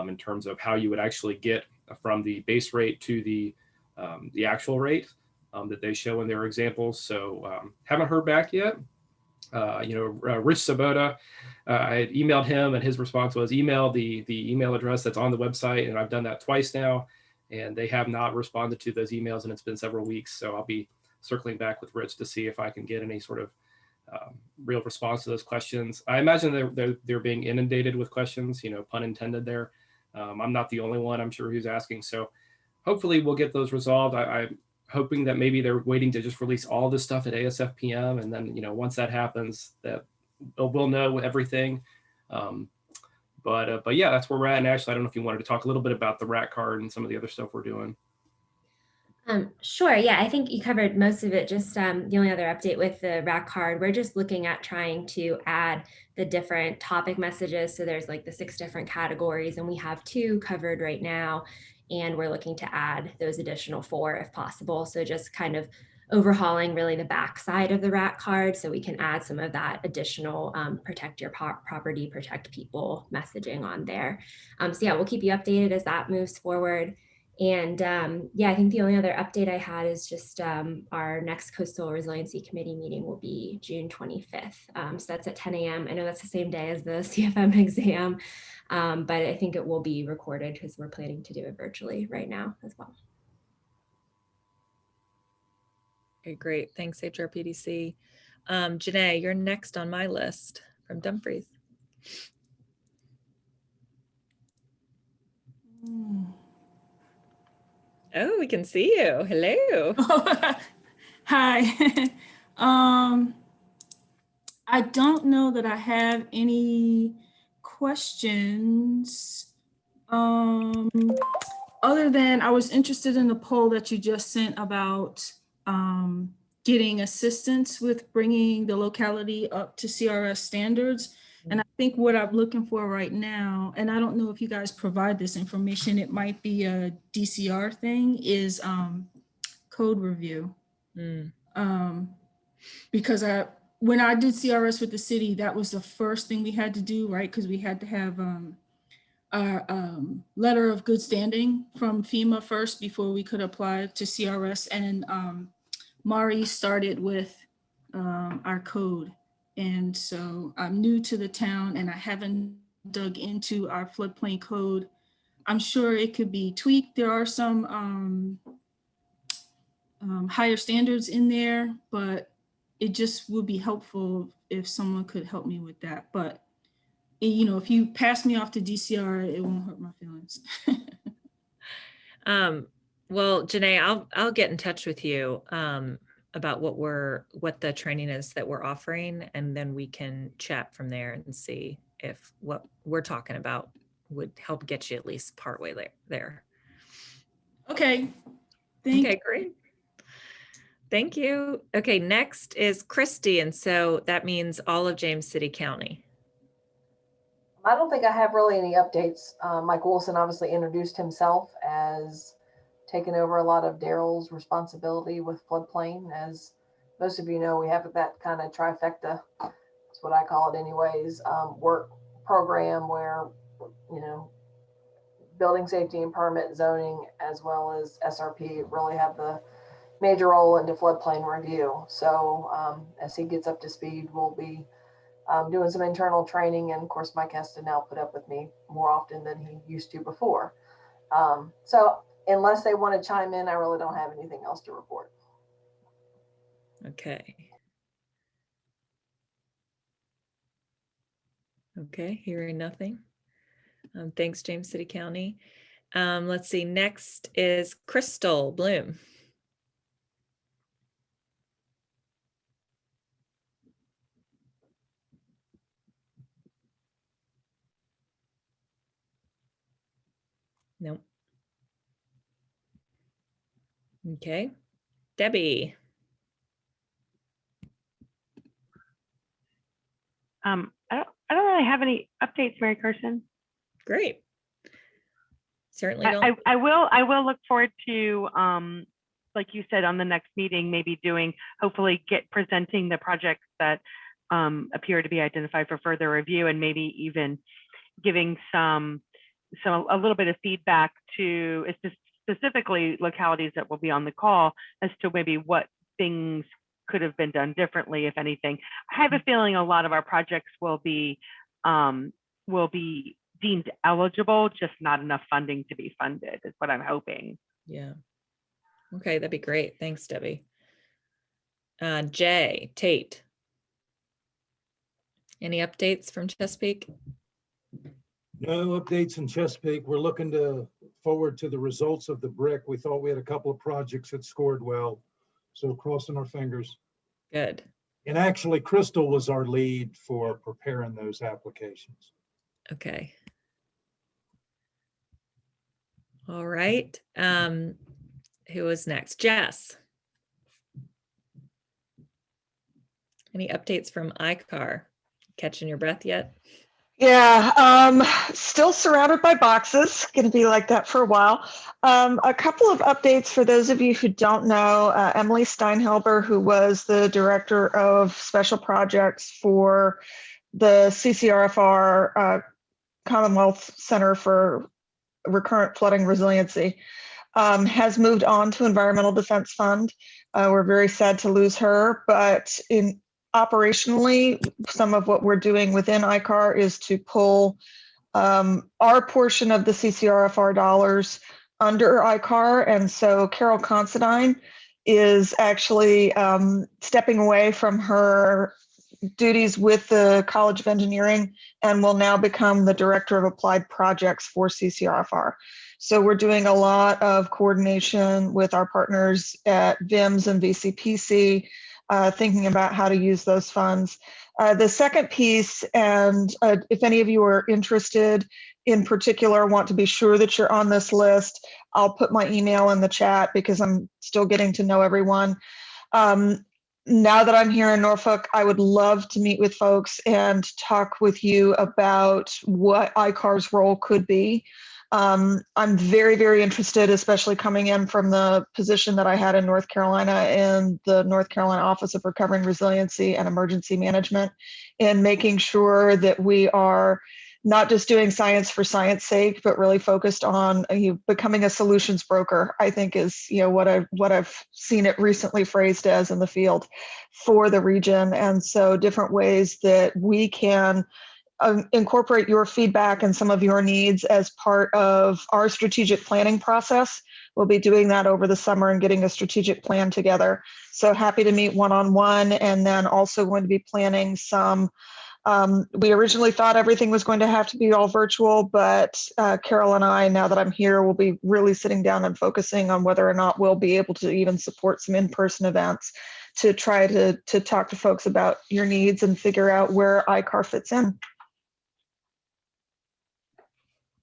in terms of how you would actually get from the base rate to the actual rate that they show in their examples. So haven't heard back yet. Rich Sabota, I had emailed him, and his response was email the email address that's on the website. And I've done that twice now, and they have not responded to those emails, and it's been several weeks. So I'll be circling back with Rich to see if I can get any sort of real response to those questions. I imagine they're being inundated with questions, pun intended there. I'm not the only one, I'm sure, who's asking. So hopefully we'll get those resolved. I'm hoping that maybe they're waiting to just release all this stuff at ASFPM. And then, once that happens, that we'll know everything. But yeah, that's where we're at. And actually, I don't know if you wanted to talk a little bit about the RAT card and some of the other stuff we're doing. Sure. Yeah, I think you covered most of it. Just the only other update with the RAT card, we're just looking at trying to add the different topic messages. So there's like the 6 different categories, and we have 2 covered right now. And we're looking to add those additional 4 if possible. So just kind of overhauling really the back side of the RAT card so we can add some of that additional protect your property, protect people messaging on there. So yeah, we'll keep you updated as that moves forward. And yeah, I think the only other update I had is just our next Coastal Resiliency Committee meeting will be June 25th. So that's at 10 a.m. I know that's the same day as the CFM exam, but I think it will be recorded because we're planning to do it virtually right now as well. Okay, great. Thanks, HRPDC. Janae, you're next on my list from Dumfries. Oh, we can see you. Hello. Hi. I don't know that I have any questions. Other than I was interested in the poll that you just sent about getting assistance with bringing the locality up to CRS standards. And I think what I'm looking for right now, and I don't know if you guys provide this information, it might be a DCR thing, is code review. Because when I did CRS with the city, that was the first thing we had to do, right? Because we had to have our letter of good standing from FEMA first before we could apply to CRS. And Mari started with our code. And so I'm new to the town and I haven't dug into our floodplain code. I'm sure it could be tweaked. There are some higher standards in there, but it just would be helpful if someone could help me with that. But you know, if you pass me off to DCR, it won't hurt my feelings. Well, Janae, I'll get in touch with you about what the training is that we're offering, and then we can chat from there and see if what we're talking about would help get you at least partway there. Okay. Okay, great. Thank you. Okay, next is Christy, and so that means all of James City County. I don't think I have really any updates. Mike Wilson obviously introduced himself as taking over a lot of Daryl's responsibility with floodplain. As most of you know, we have that kind of trifecta, that's what I call it anyways, work program where, you know, building safety and permit zoning, as well as SRP really have the major role into floodplain review. So as he gets up to speed, we'll be doing some internal training, and of course Mike has to now put up with me more often than he used to before. So unless they want to chime in, I really don't have anything else to report. Okay. Okay, hearing nothing. Thanks, James City County. Let's see, next is Crystal Bloom. Nope. Okay, Debbie. I don't really have any updates, Mary Carson. Great. Certainly don't. I will look forward to, like you said, on the next meeting, maybe hopefully presenting the projects that appear to be identified for further review, and maybe even giving a little bit of feedback to specifically localities that will be on the call as to maybe what things could have been done differently, if anything. I have a feeling a lot of our projects will be deemed eligible, just not enough funding to be funded, is what I'm hoping. Yeah. Okay, that'd be great. Thanks, Debbie. Jay Tate. Any updates from Chesapeake? No updates in Chesapeake. We're looking forward to the results of the BRIC. We thought we had a couple of projects that scored well, so crossing our fingers. Good. And actually, Crystal was our lead for preparing those applications. Okay. All right. Who is next? Jess. Any updates from ICAR? Catching your breath yet? Yeah, still surrounded by boxes. Going to be like that for a while. A couple of updates for those of you who don't know. Emily Steinhelber, who was the director of special projects for the CCRFR Commonwealth Center for Recurrent Flooding Resiliency, has moved on to Environmental Defense Fund. We're very sad to lose her, but operationally, some of what we're doing within ICAR is to pull our portion of the CCRFR dollars under ICAR. And so Carol Considine is actually stepping away from her duties with the College of Engineering and will now become the Director of Applied Projects for CCRFR. So we're doing a lot of coordination with our partners at VIMS and VCPC, thinking about how to use those funds. The second piece, and if any of you are interested in particular, want to be sure that you're on this list, I'll put my email in the chat because I'm still getting to know everyone. Now that I'm here in Norfolk, I would love to meet with folks and talk with you about what ICAR's role could be. I'm very, very interested, especially coming in from the position that I had in North Carolina in the North Carolina Office of Recovery and Resiliency and Emergency Management, in making sure that we are not just doing science for science sake, but really focused on becoming a solutions broker, I think is what I've seen it recently phrased as in the field for the region. And so different ways that we can incorporate your feedback and some of your needs as part of our strategic planning process. We'll be doing that over the summer and getting a strategic plan together. So happy to meet one-on-one, and then also going to be planning some. We originally thought everything was going to have to be all virtual, but Carol and I, now that I'm here, will be really sitting down and focusing on whether or not we'll be able to even support some in-person events to try to talk to folks about your needs and figure out where ICAR fits in.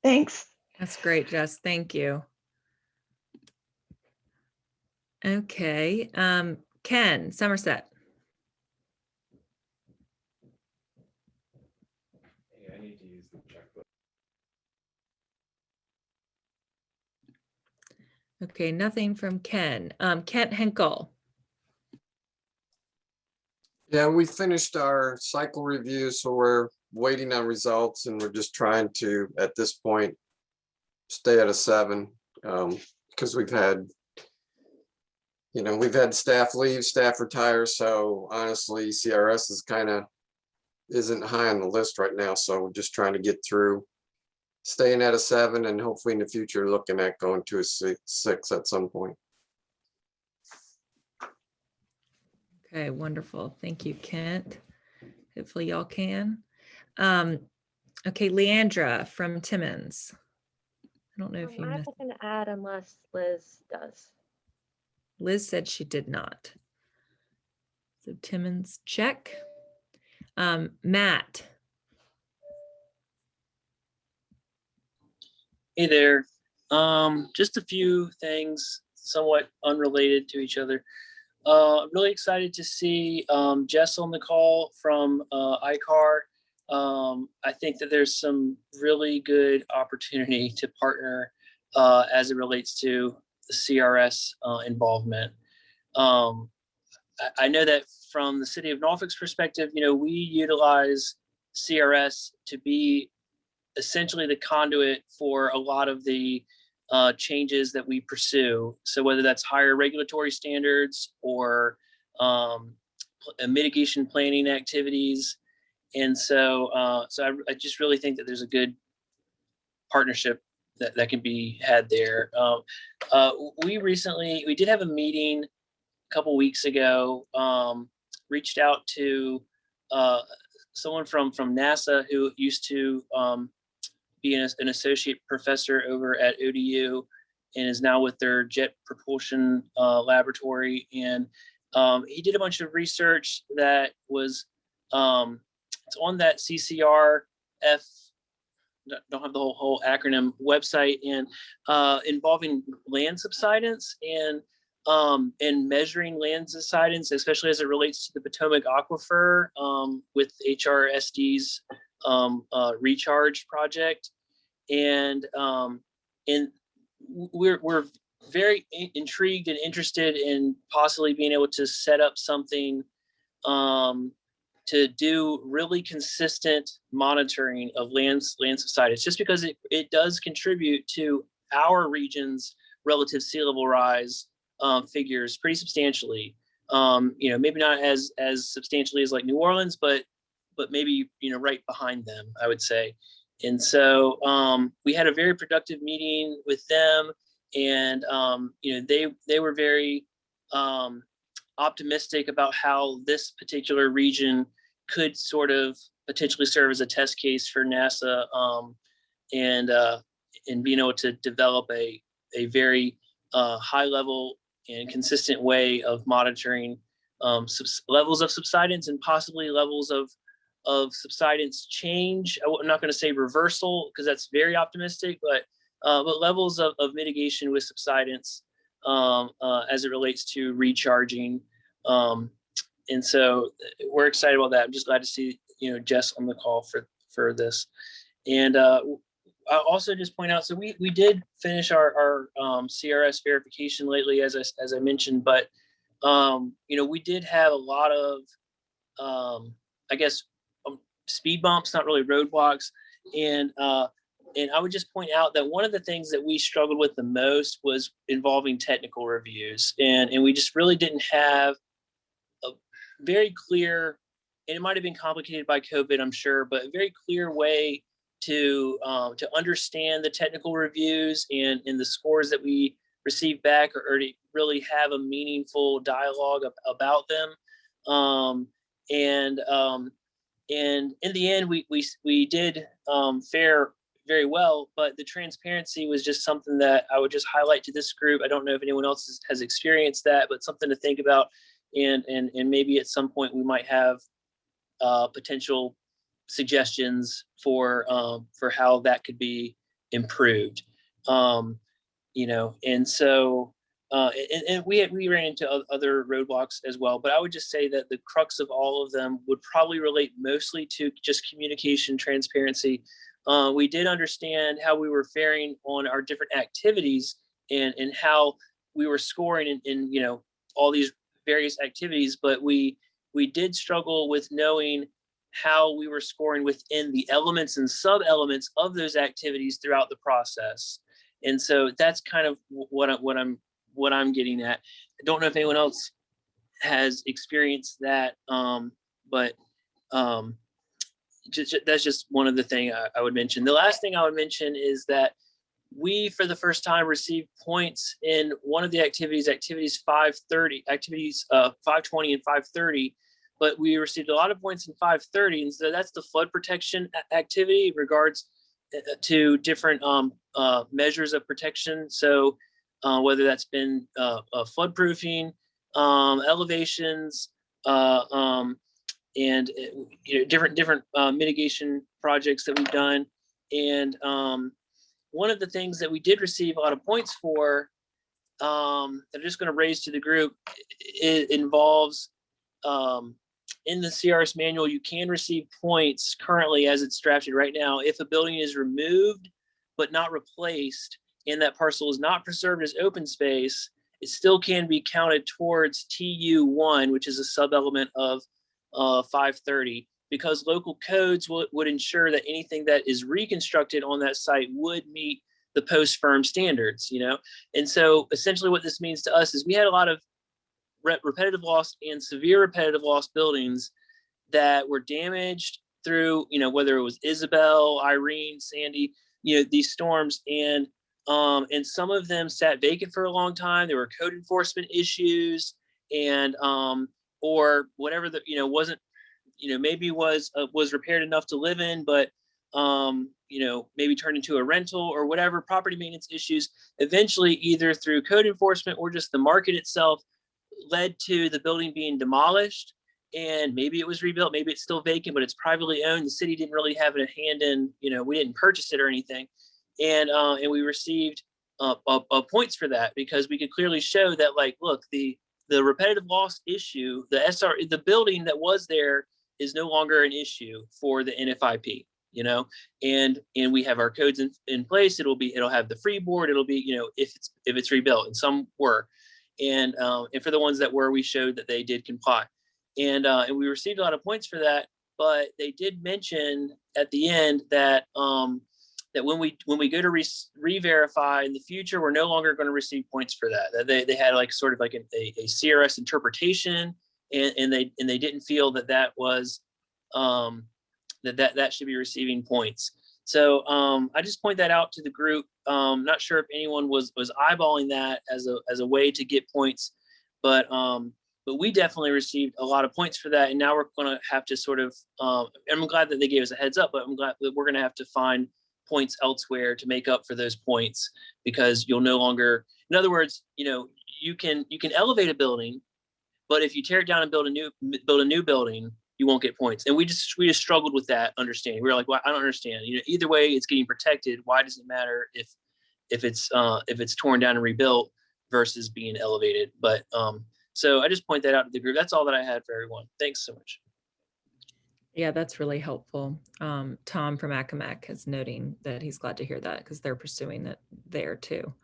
Thanks. That's great, Jess. Thank you. Okay. Ken, Somerset. I need to use the checkbook. Okay, nothing from Ken. Kent Henkel. Yeah, we finished our cycle review, so we're waiting on results, and we're just trying to, at this point, stay at a 7 because we've had staff leave, staff retire. So honestly, CRS is isn't high on the list right now. So we're just trying to get through, staying at a 7, and hopefully in the future looking at going to a 6 at some point. Okay, wonderful. Thank you, Kent. Hopefully y'all can. Okay, Leandra from Timmins. I don't know if you I have missed. nothing to add unless Liz does. Liz said she did not. So Timmins, check. Matt. Hey there. Just a few things somewhat unrelated to each other. I'm really excited to see Jess on the call from ICAR. I think that there's some really good opportunity to partner as it relates to the CRS involvement. I know that from the city of Norfolk's perspective, we utilize CRS to be essentially the conduit for a lot of the changes that we pursue. So whether that's higher regulatory standards or mitigation planning activities. And so I just really think that there's a good partnership that can be had there. We did have a meeting a couple weeks ago, reached out to someone from NASA who used to be an associate professor over at ODU and is now with their jet propulsion laboratory. And he did a bunch of research that was it's on that CCRF, don't have the whole acronym website, and involving land subsidence and measuring land subsidence, especially as it relates to the Potomac Aquifer with HRSD's recharge project. And we're very intrigued and interested in possibly being able to set up something to do really consistent monitoring of land subsidence, just because it does contribute to our region's relative sea level rise figures pretty substantially. Maybe not as substantially as like New Orleans, but maybe right behind them, I would say. And so we had a very productive meeting with them, and they were very optimistic about how this particular region could sort of potentially serve as a test case for NASA, and being able to develop a very high level and consistent way of monitoring levels of subsidence and possibly levels of subsidence change. I'm not going to say reversal because that's very optimistic, but levels of mitigation with subsidence as it relates to recharging. And so we're excited about that. I'm just glad to see Jess on the call for this. And I'll also just point out, so we did finish our CRS verification lately, as I mentioned, but we did have a lot of I guess speed bumps, not really roadblocks, and I would just point out that one of the things that we struggled with the most was involving technical reviews, and we just really didn't have a very clear, and it might have been complicated by COVID, I'm sure, but a very clear way to understand the technical reviews and the scores that we receive back, or to really have a meaningful dialogue about them. And in the end, we did fare very well, but the transparency was just something that I would just highlight to this group. I don't know if anyone else has experienced that, but something to think about. And maybe at some point we might have potential suggestions for how that could be improved. And so and we ran into other roadblocks as well, but I would just say that the crux of all of them would probably relate mostly to just communication transparency. We did understand how we were faring on our different activities and how we were scoring in all these various activities, but we did struggle with knowing how we were scoring within the elements and sub-elements of those activities throughout the process. And so that's kind of what I'm getting at. I don't know if anyone else has experienced that, but that's just one of the things I would mention. The last thing I would mention is that we, for the first time, received points in one of the activities 520 and 530, but we received a lot of points in 530, and so that's the flood protection activity in regards to different measures of protection. So whether that's been flood proofing, elevations, and different mitigation projects that we've done. And one of the things that we did receive a lot of points for, that I'm just going to raise to the group, it involves in the CRS manual, you can receive points currently as it's drafted right now if a building is removed but not replaced and that parcel is not preserved as open space. It still can be counted towards TU1, which is a sub-element of 530, because local codes would ensure that anything that is reconstructed on that site would meet the post-firm standards, And so essentially what this means to us is we had a lot of repetitive loss and severe repetitive loss buildings that were damaged through, whether it was Isabel, Irene, Sandy, these storms, and some of them sat vacant for a long time. There were code enforcement issues, and or whatever wasn't, maybe was repaired enough to live in, but maybe turned into a rental or whatever, property maintenance issues. Eventually, either through code enforcement or just the market itself, led to the building being demolished, and maybe it was rebuilt, maybe it's still vacant, but it's privately owned. The city didn't really have a hand in, we didn't purchase it or anything. And we received points for that because we could clearly show that, like, look, the repetitive loss issue, the building that was there is no longer an issue for the NFIP, and we have our codes in place. It'll have the freeboard. It'll be, if it's rebuilt, and some were. And for the ones that were, we showed that they did comply, and we received a lot of points for that. But they did mention at the end that that when we go to re-verify in the future, we're no longer going to receive points for that. They had like sort of like a CRS interpretation, and they didn't feel that was that should be receiving points. So I just point that out to the group. Not sure if anyone was eyeballing that as a way to get points, but we definitely received a lot of points for that. And now we're going to have to sort of, I'm glad that they gave us a heads up, but I'm glad that we're going to have to find points elsewhere to make up for those points, because you'll no longer, in other words, you can elevate a building, but if you tear it down and build a new building, you won't get points. And we just struggled with that understanding. We were like, well, I don't understand. Either way, it's getting protected. Why does it matter if it's torn down and rebuilt versus being elevated? But so I just point that out to the group. That's all that I had for everyone. Thanks so much. Yeah, that's really helpful. Tom from Accomack is noting that he's glad to hear that because they're pursuing it there too.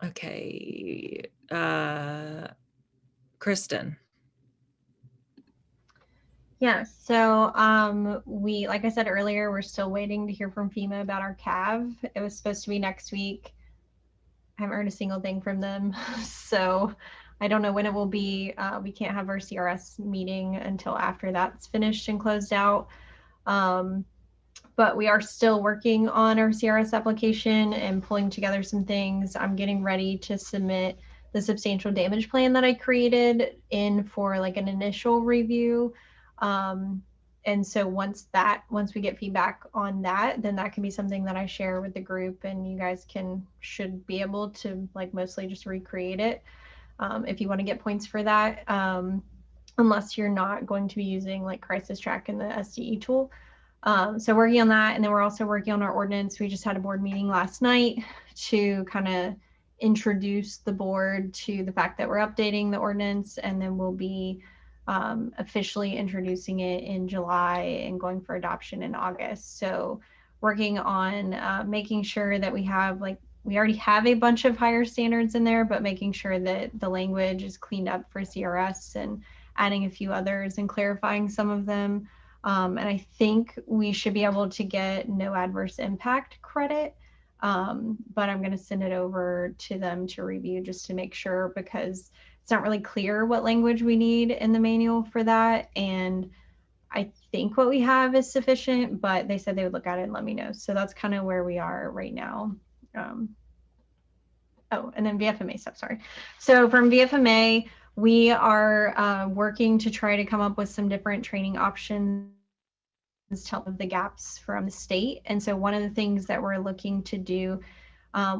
Okay, Kristen. Yeah, so we, like I said earlier, we're still waiting to hear from FEMA about our CAV. It was supposed to be next week. I haven't heard a single thing from them. So I don't know when it will be. We can't have our CRS meeting until after that's finished and closed out. But we are still working on our CRS application and pulling together some things. I'm getting ready to submit the substantial damage plan that I created in for like an initial review. And so once we get feedback on that, then that can be something that I share with the group, and you guys should be able to like mostly just recreate it if you want to get points for that, unless you're not going to be using like Crisis Track in the SDE tool. So working on that, and then we're also working on our ordinance. We just had a board meeting last night to kind of introduce the board to the fact that we're updating the ordinance, and then we'll be officially introducing it in July and going for adoption in August. So working on making sure that we already have a bunch of higher standards in there, but making sure that the language is cleaned up for CRS and adding a few others and clarifying some of them. And I think we should be able to get no adverse impact credit, but I'm going to send it over to them to review just to make sure, because it's not really clear what language we need in the manual for that. And I think what we have is sufficient, but they said they would look at it and let me know. So that's kind of where we are right now. Oh, and then VFMA stuff, sorry. So from VFMA, we are working to try to come up with some different training options to help the gaps from the state. And so one of the things that we're looking to do,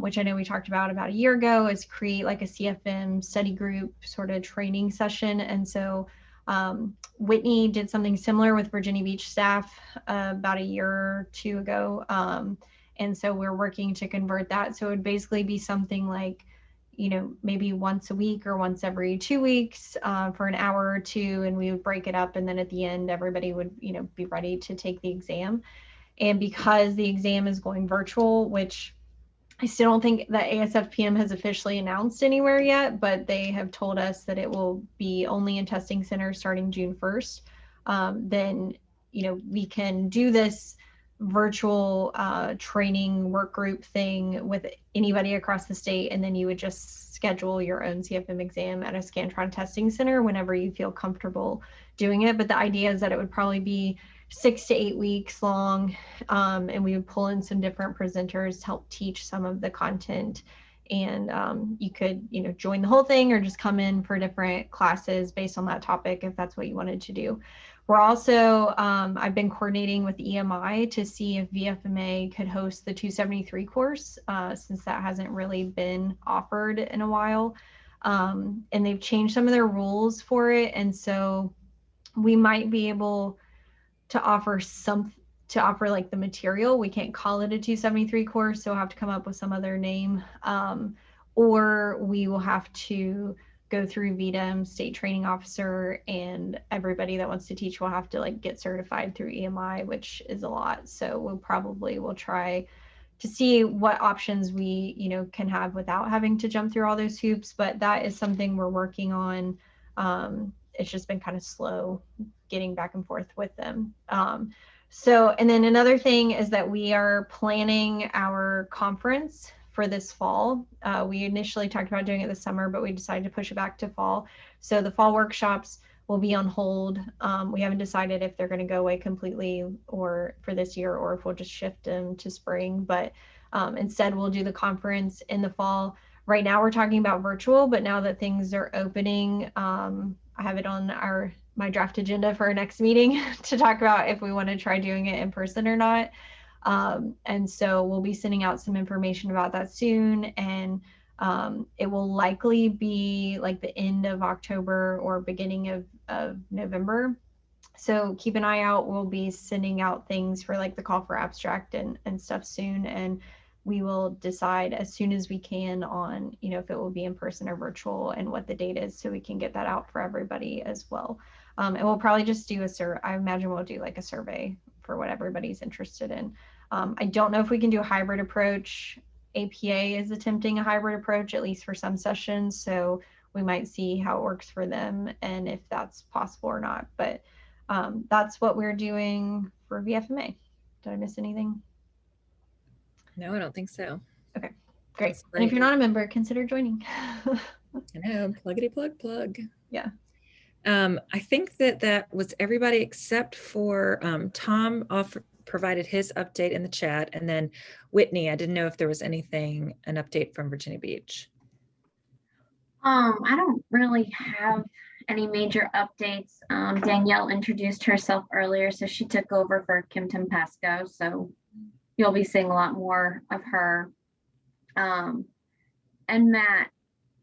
which I know we talked about a year ago, is create like a CFM study group sort of training session. And so Whitney did something similar with Virginia Beach staff about a year or two ago. And so we're working to convert that. So it would basically be something like, maybe once a week or once every 2 weeks for an hour or two, and we would break it up. And then at the end, everybody would, be ready to take the exam. And because the exam is going virtual, which I still don't think that ASFPM has officially announced anywhere yet, but they have told us that it will be only in testing centers starting June 1st. Then, we can do this virtual training work group thing with anybody across the state, and then you would just schedule your own CFM exam at a Scantron testing center whenever you feel comfortable doing it. But the idea is that it would probably be 6 to 8 weeks long, and we would pull in some different presenters to help teach some of the content. And you could, join the whole thing or just come in for different classes based on that topic if that's what you wanted to do. We're also, I've been coordinating with EMI to see if VFMA could host the 273 course, since that hasn't really been offered in a while. And they've changed some of their rules for it. And so we might be able to offer like the material. We can't call it a 273 course, so we'll have to come up with some other name, or we will have to go through VDEM, state training officer, and everybody that wants to teach will have to like get certified through EMI, which is a lot. So we'll try to see what options we can have without having to jump through all those hoops. But that is something we're working on. It's just been kind of slow getting back and forth with them. So, and then another thing is that we are planning our conference for this fall. We initially talked about doing it this summer, but we decided to push it back to fall. So the fall workshops will be on hold. We haven't decided if they're going to go away completely or for this year, or if we'll just shift them to spring. But instead, we'll do the conference in the fall. Right now, we're talking about virtual, but now that things are opening, I have it on my draft agenda for our next meeting to talk about if we want to try doing it in person or not. And so we'll be sending out some information about that soon. And it will likely be like the end of October or beginning of November. So keep an eye out. We'll be sending out things for like the call for abstract and stuff soon. And we will decide as soon as we can on, you know, if it will be in person or virtual and what the date is, so we can get that out for everybody as well. And we'll probably just do I imagine we'll do like a survey for what everybody's interested in. I don't know if we can do a hybrid approach. APA is attempting a hybrid approach, at least for some sessions. So we might see how it works for them and if that's possible or not. But that's what we're doing for VFMA. Did I miss anything? No, I don't think so. Okay, great. And if you're not a member, consider joining. I know, pluggity plug. Yeah. I think that was everybody except for Tom provided his update in the chat, and then Whitney, I didn't know if there was an update from Virginia Beach. I don't really have any major updates. Danielle introduced herself earlier, so she took over for Kim Tempesco. So you'll be seeing a lot more of her. And Matt,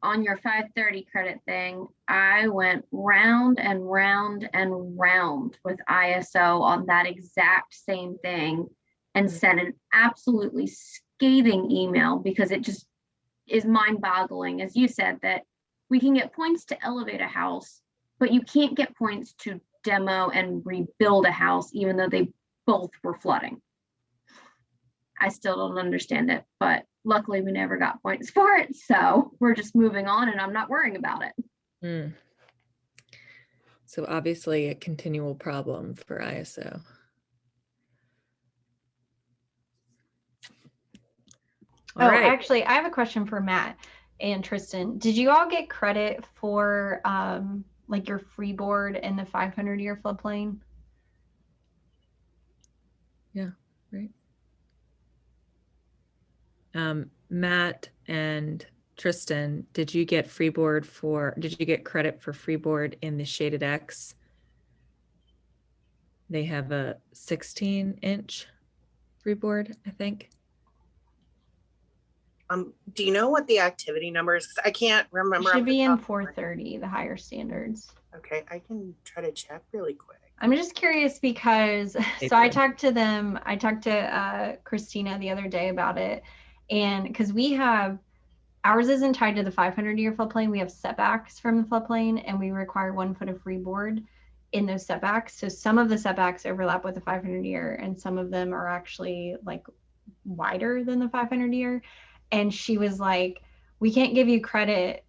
on your 530 credit thing, I went round and round and round with ISO on that exact same thing and sent an absolutely scathing email, because it just is mind-boggling, as you said, that we can get points to elevate a house, but you can't get points to demo and rebuild a house, even though they both were flooding. I still don't understand it, but luckily we never got points for it. So we're just moving on and I'm not worrying about it. So obviously a continual problem for ISO. All right. Actually, I have a question for Matt and Tristan. Did you all get credit for like your freeboard in the 500-year floodplain? Yeah, right. Matt and Tristan, did you get credit for freeboard in the Shaded X? They have a 16-inch freeboard, I think. Do you know what the activity number is? 'Cause I can't remember. It should be in 430, the higher standards. Okay, I can try to check really quick. I'm just curious because, so I talked to Christina the other day about it, and because ours isn't tied to the 500-year floodplain, we have setbacks from the floodplain, and we require 1 foot of freeboard in those setbacks. So some of the setbacks overlap with the 500-year, and some of them are actually like wider than the 500-year. And she was like, we can't give you credit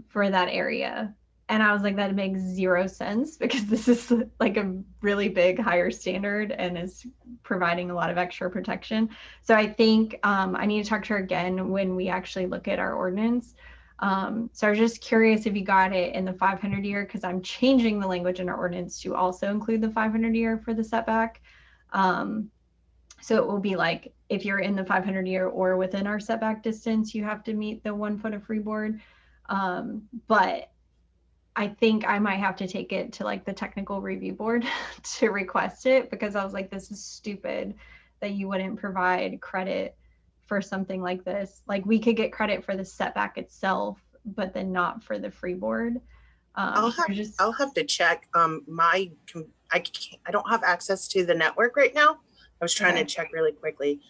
for that area. And I was like, that makes zero sense, because this is like a really big higher standard and is providing a lot of extra protection. So I think I need to talk to her again when we actually look at our ordinance. So I was just curious if you got it in the 500-year, because I'm changing the language in our ordinance to also include the 500-year for the setback. So it will be like, if you're in the 500-year or within our setback distance, you have to meet the 1 foot of freeboard. But I think I might have to take it to like the technical review board to request it, because I was like, this is stupid that you wouldn't provide credit for something like this. Like, we could get credit for the setback itself, but then not for the freeboard. I'll have to check. I don't have access to the network right now. I was trying to check really quickly.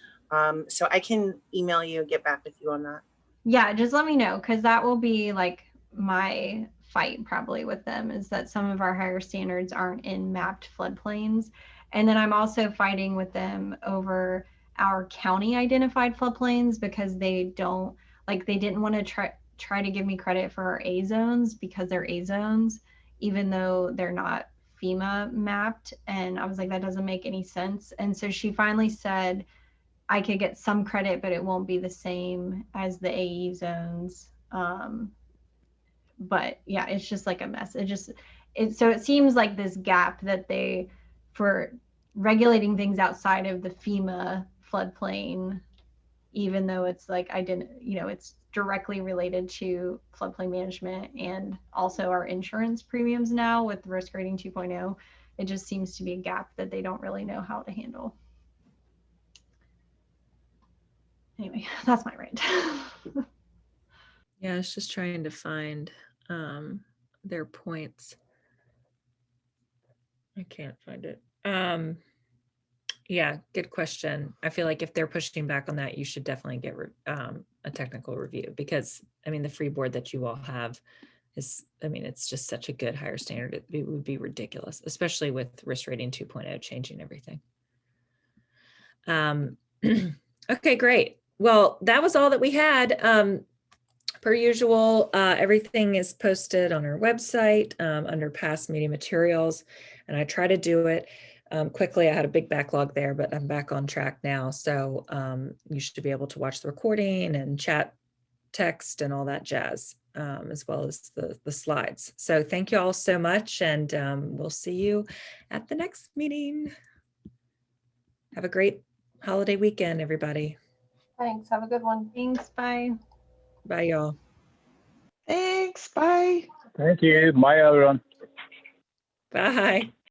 So I can email you and get back with you on that. Yeah, just let me know, because that will be like my fight probably with them, is that some of our higher standards aren't in mapped floodplains. And then I'm also fighting with them over our county identified floodplains, because they didn't want to try to give me credit for our A zones, because they're A zones, even though they're not FEMA mapped. And I was like, that doesn't make any sense. And so she finally said, I could get some credit, but it won't be the same as the AE zones. But yeah, it's just like a mess. So it seems like this gap that for regulating things outside of the FEMA floodplain, even though it's like, it's directly related to floodplain management and also our insurance premiums now with risk rating 2.0, it just seems to be a gap that they don't really know how to handle. Anyway, that's my rant. Yeah, I was just trying to find their points. I can't find it. Yeah, good question. I feel like if they're pushing back on that, you should definitely get a technical review, because I mean, the free board that you all have is, I mean, it's just such a good higher standard. It would be ridiculous, especially with risk rating 2.0 changing everything. Okay, great. Well, that was all that we had. Per usual, everything is posted on our website under past meeting materials, and I try to do it quickly. I had a big backlog there, but I'm back on track now. So you should be able to watch the recording and chat, text, and all that jazz, as well as the slides. So thank you all so much, and we'll see you at the next meeting. Have a great holiday weekend, everybody. Thanks. Have a good one. Thanks. Bye. Bye, y'all. Thanks. Bye. Thank you. Bye, everyone. Bye.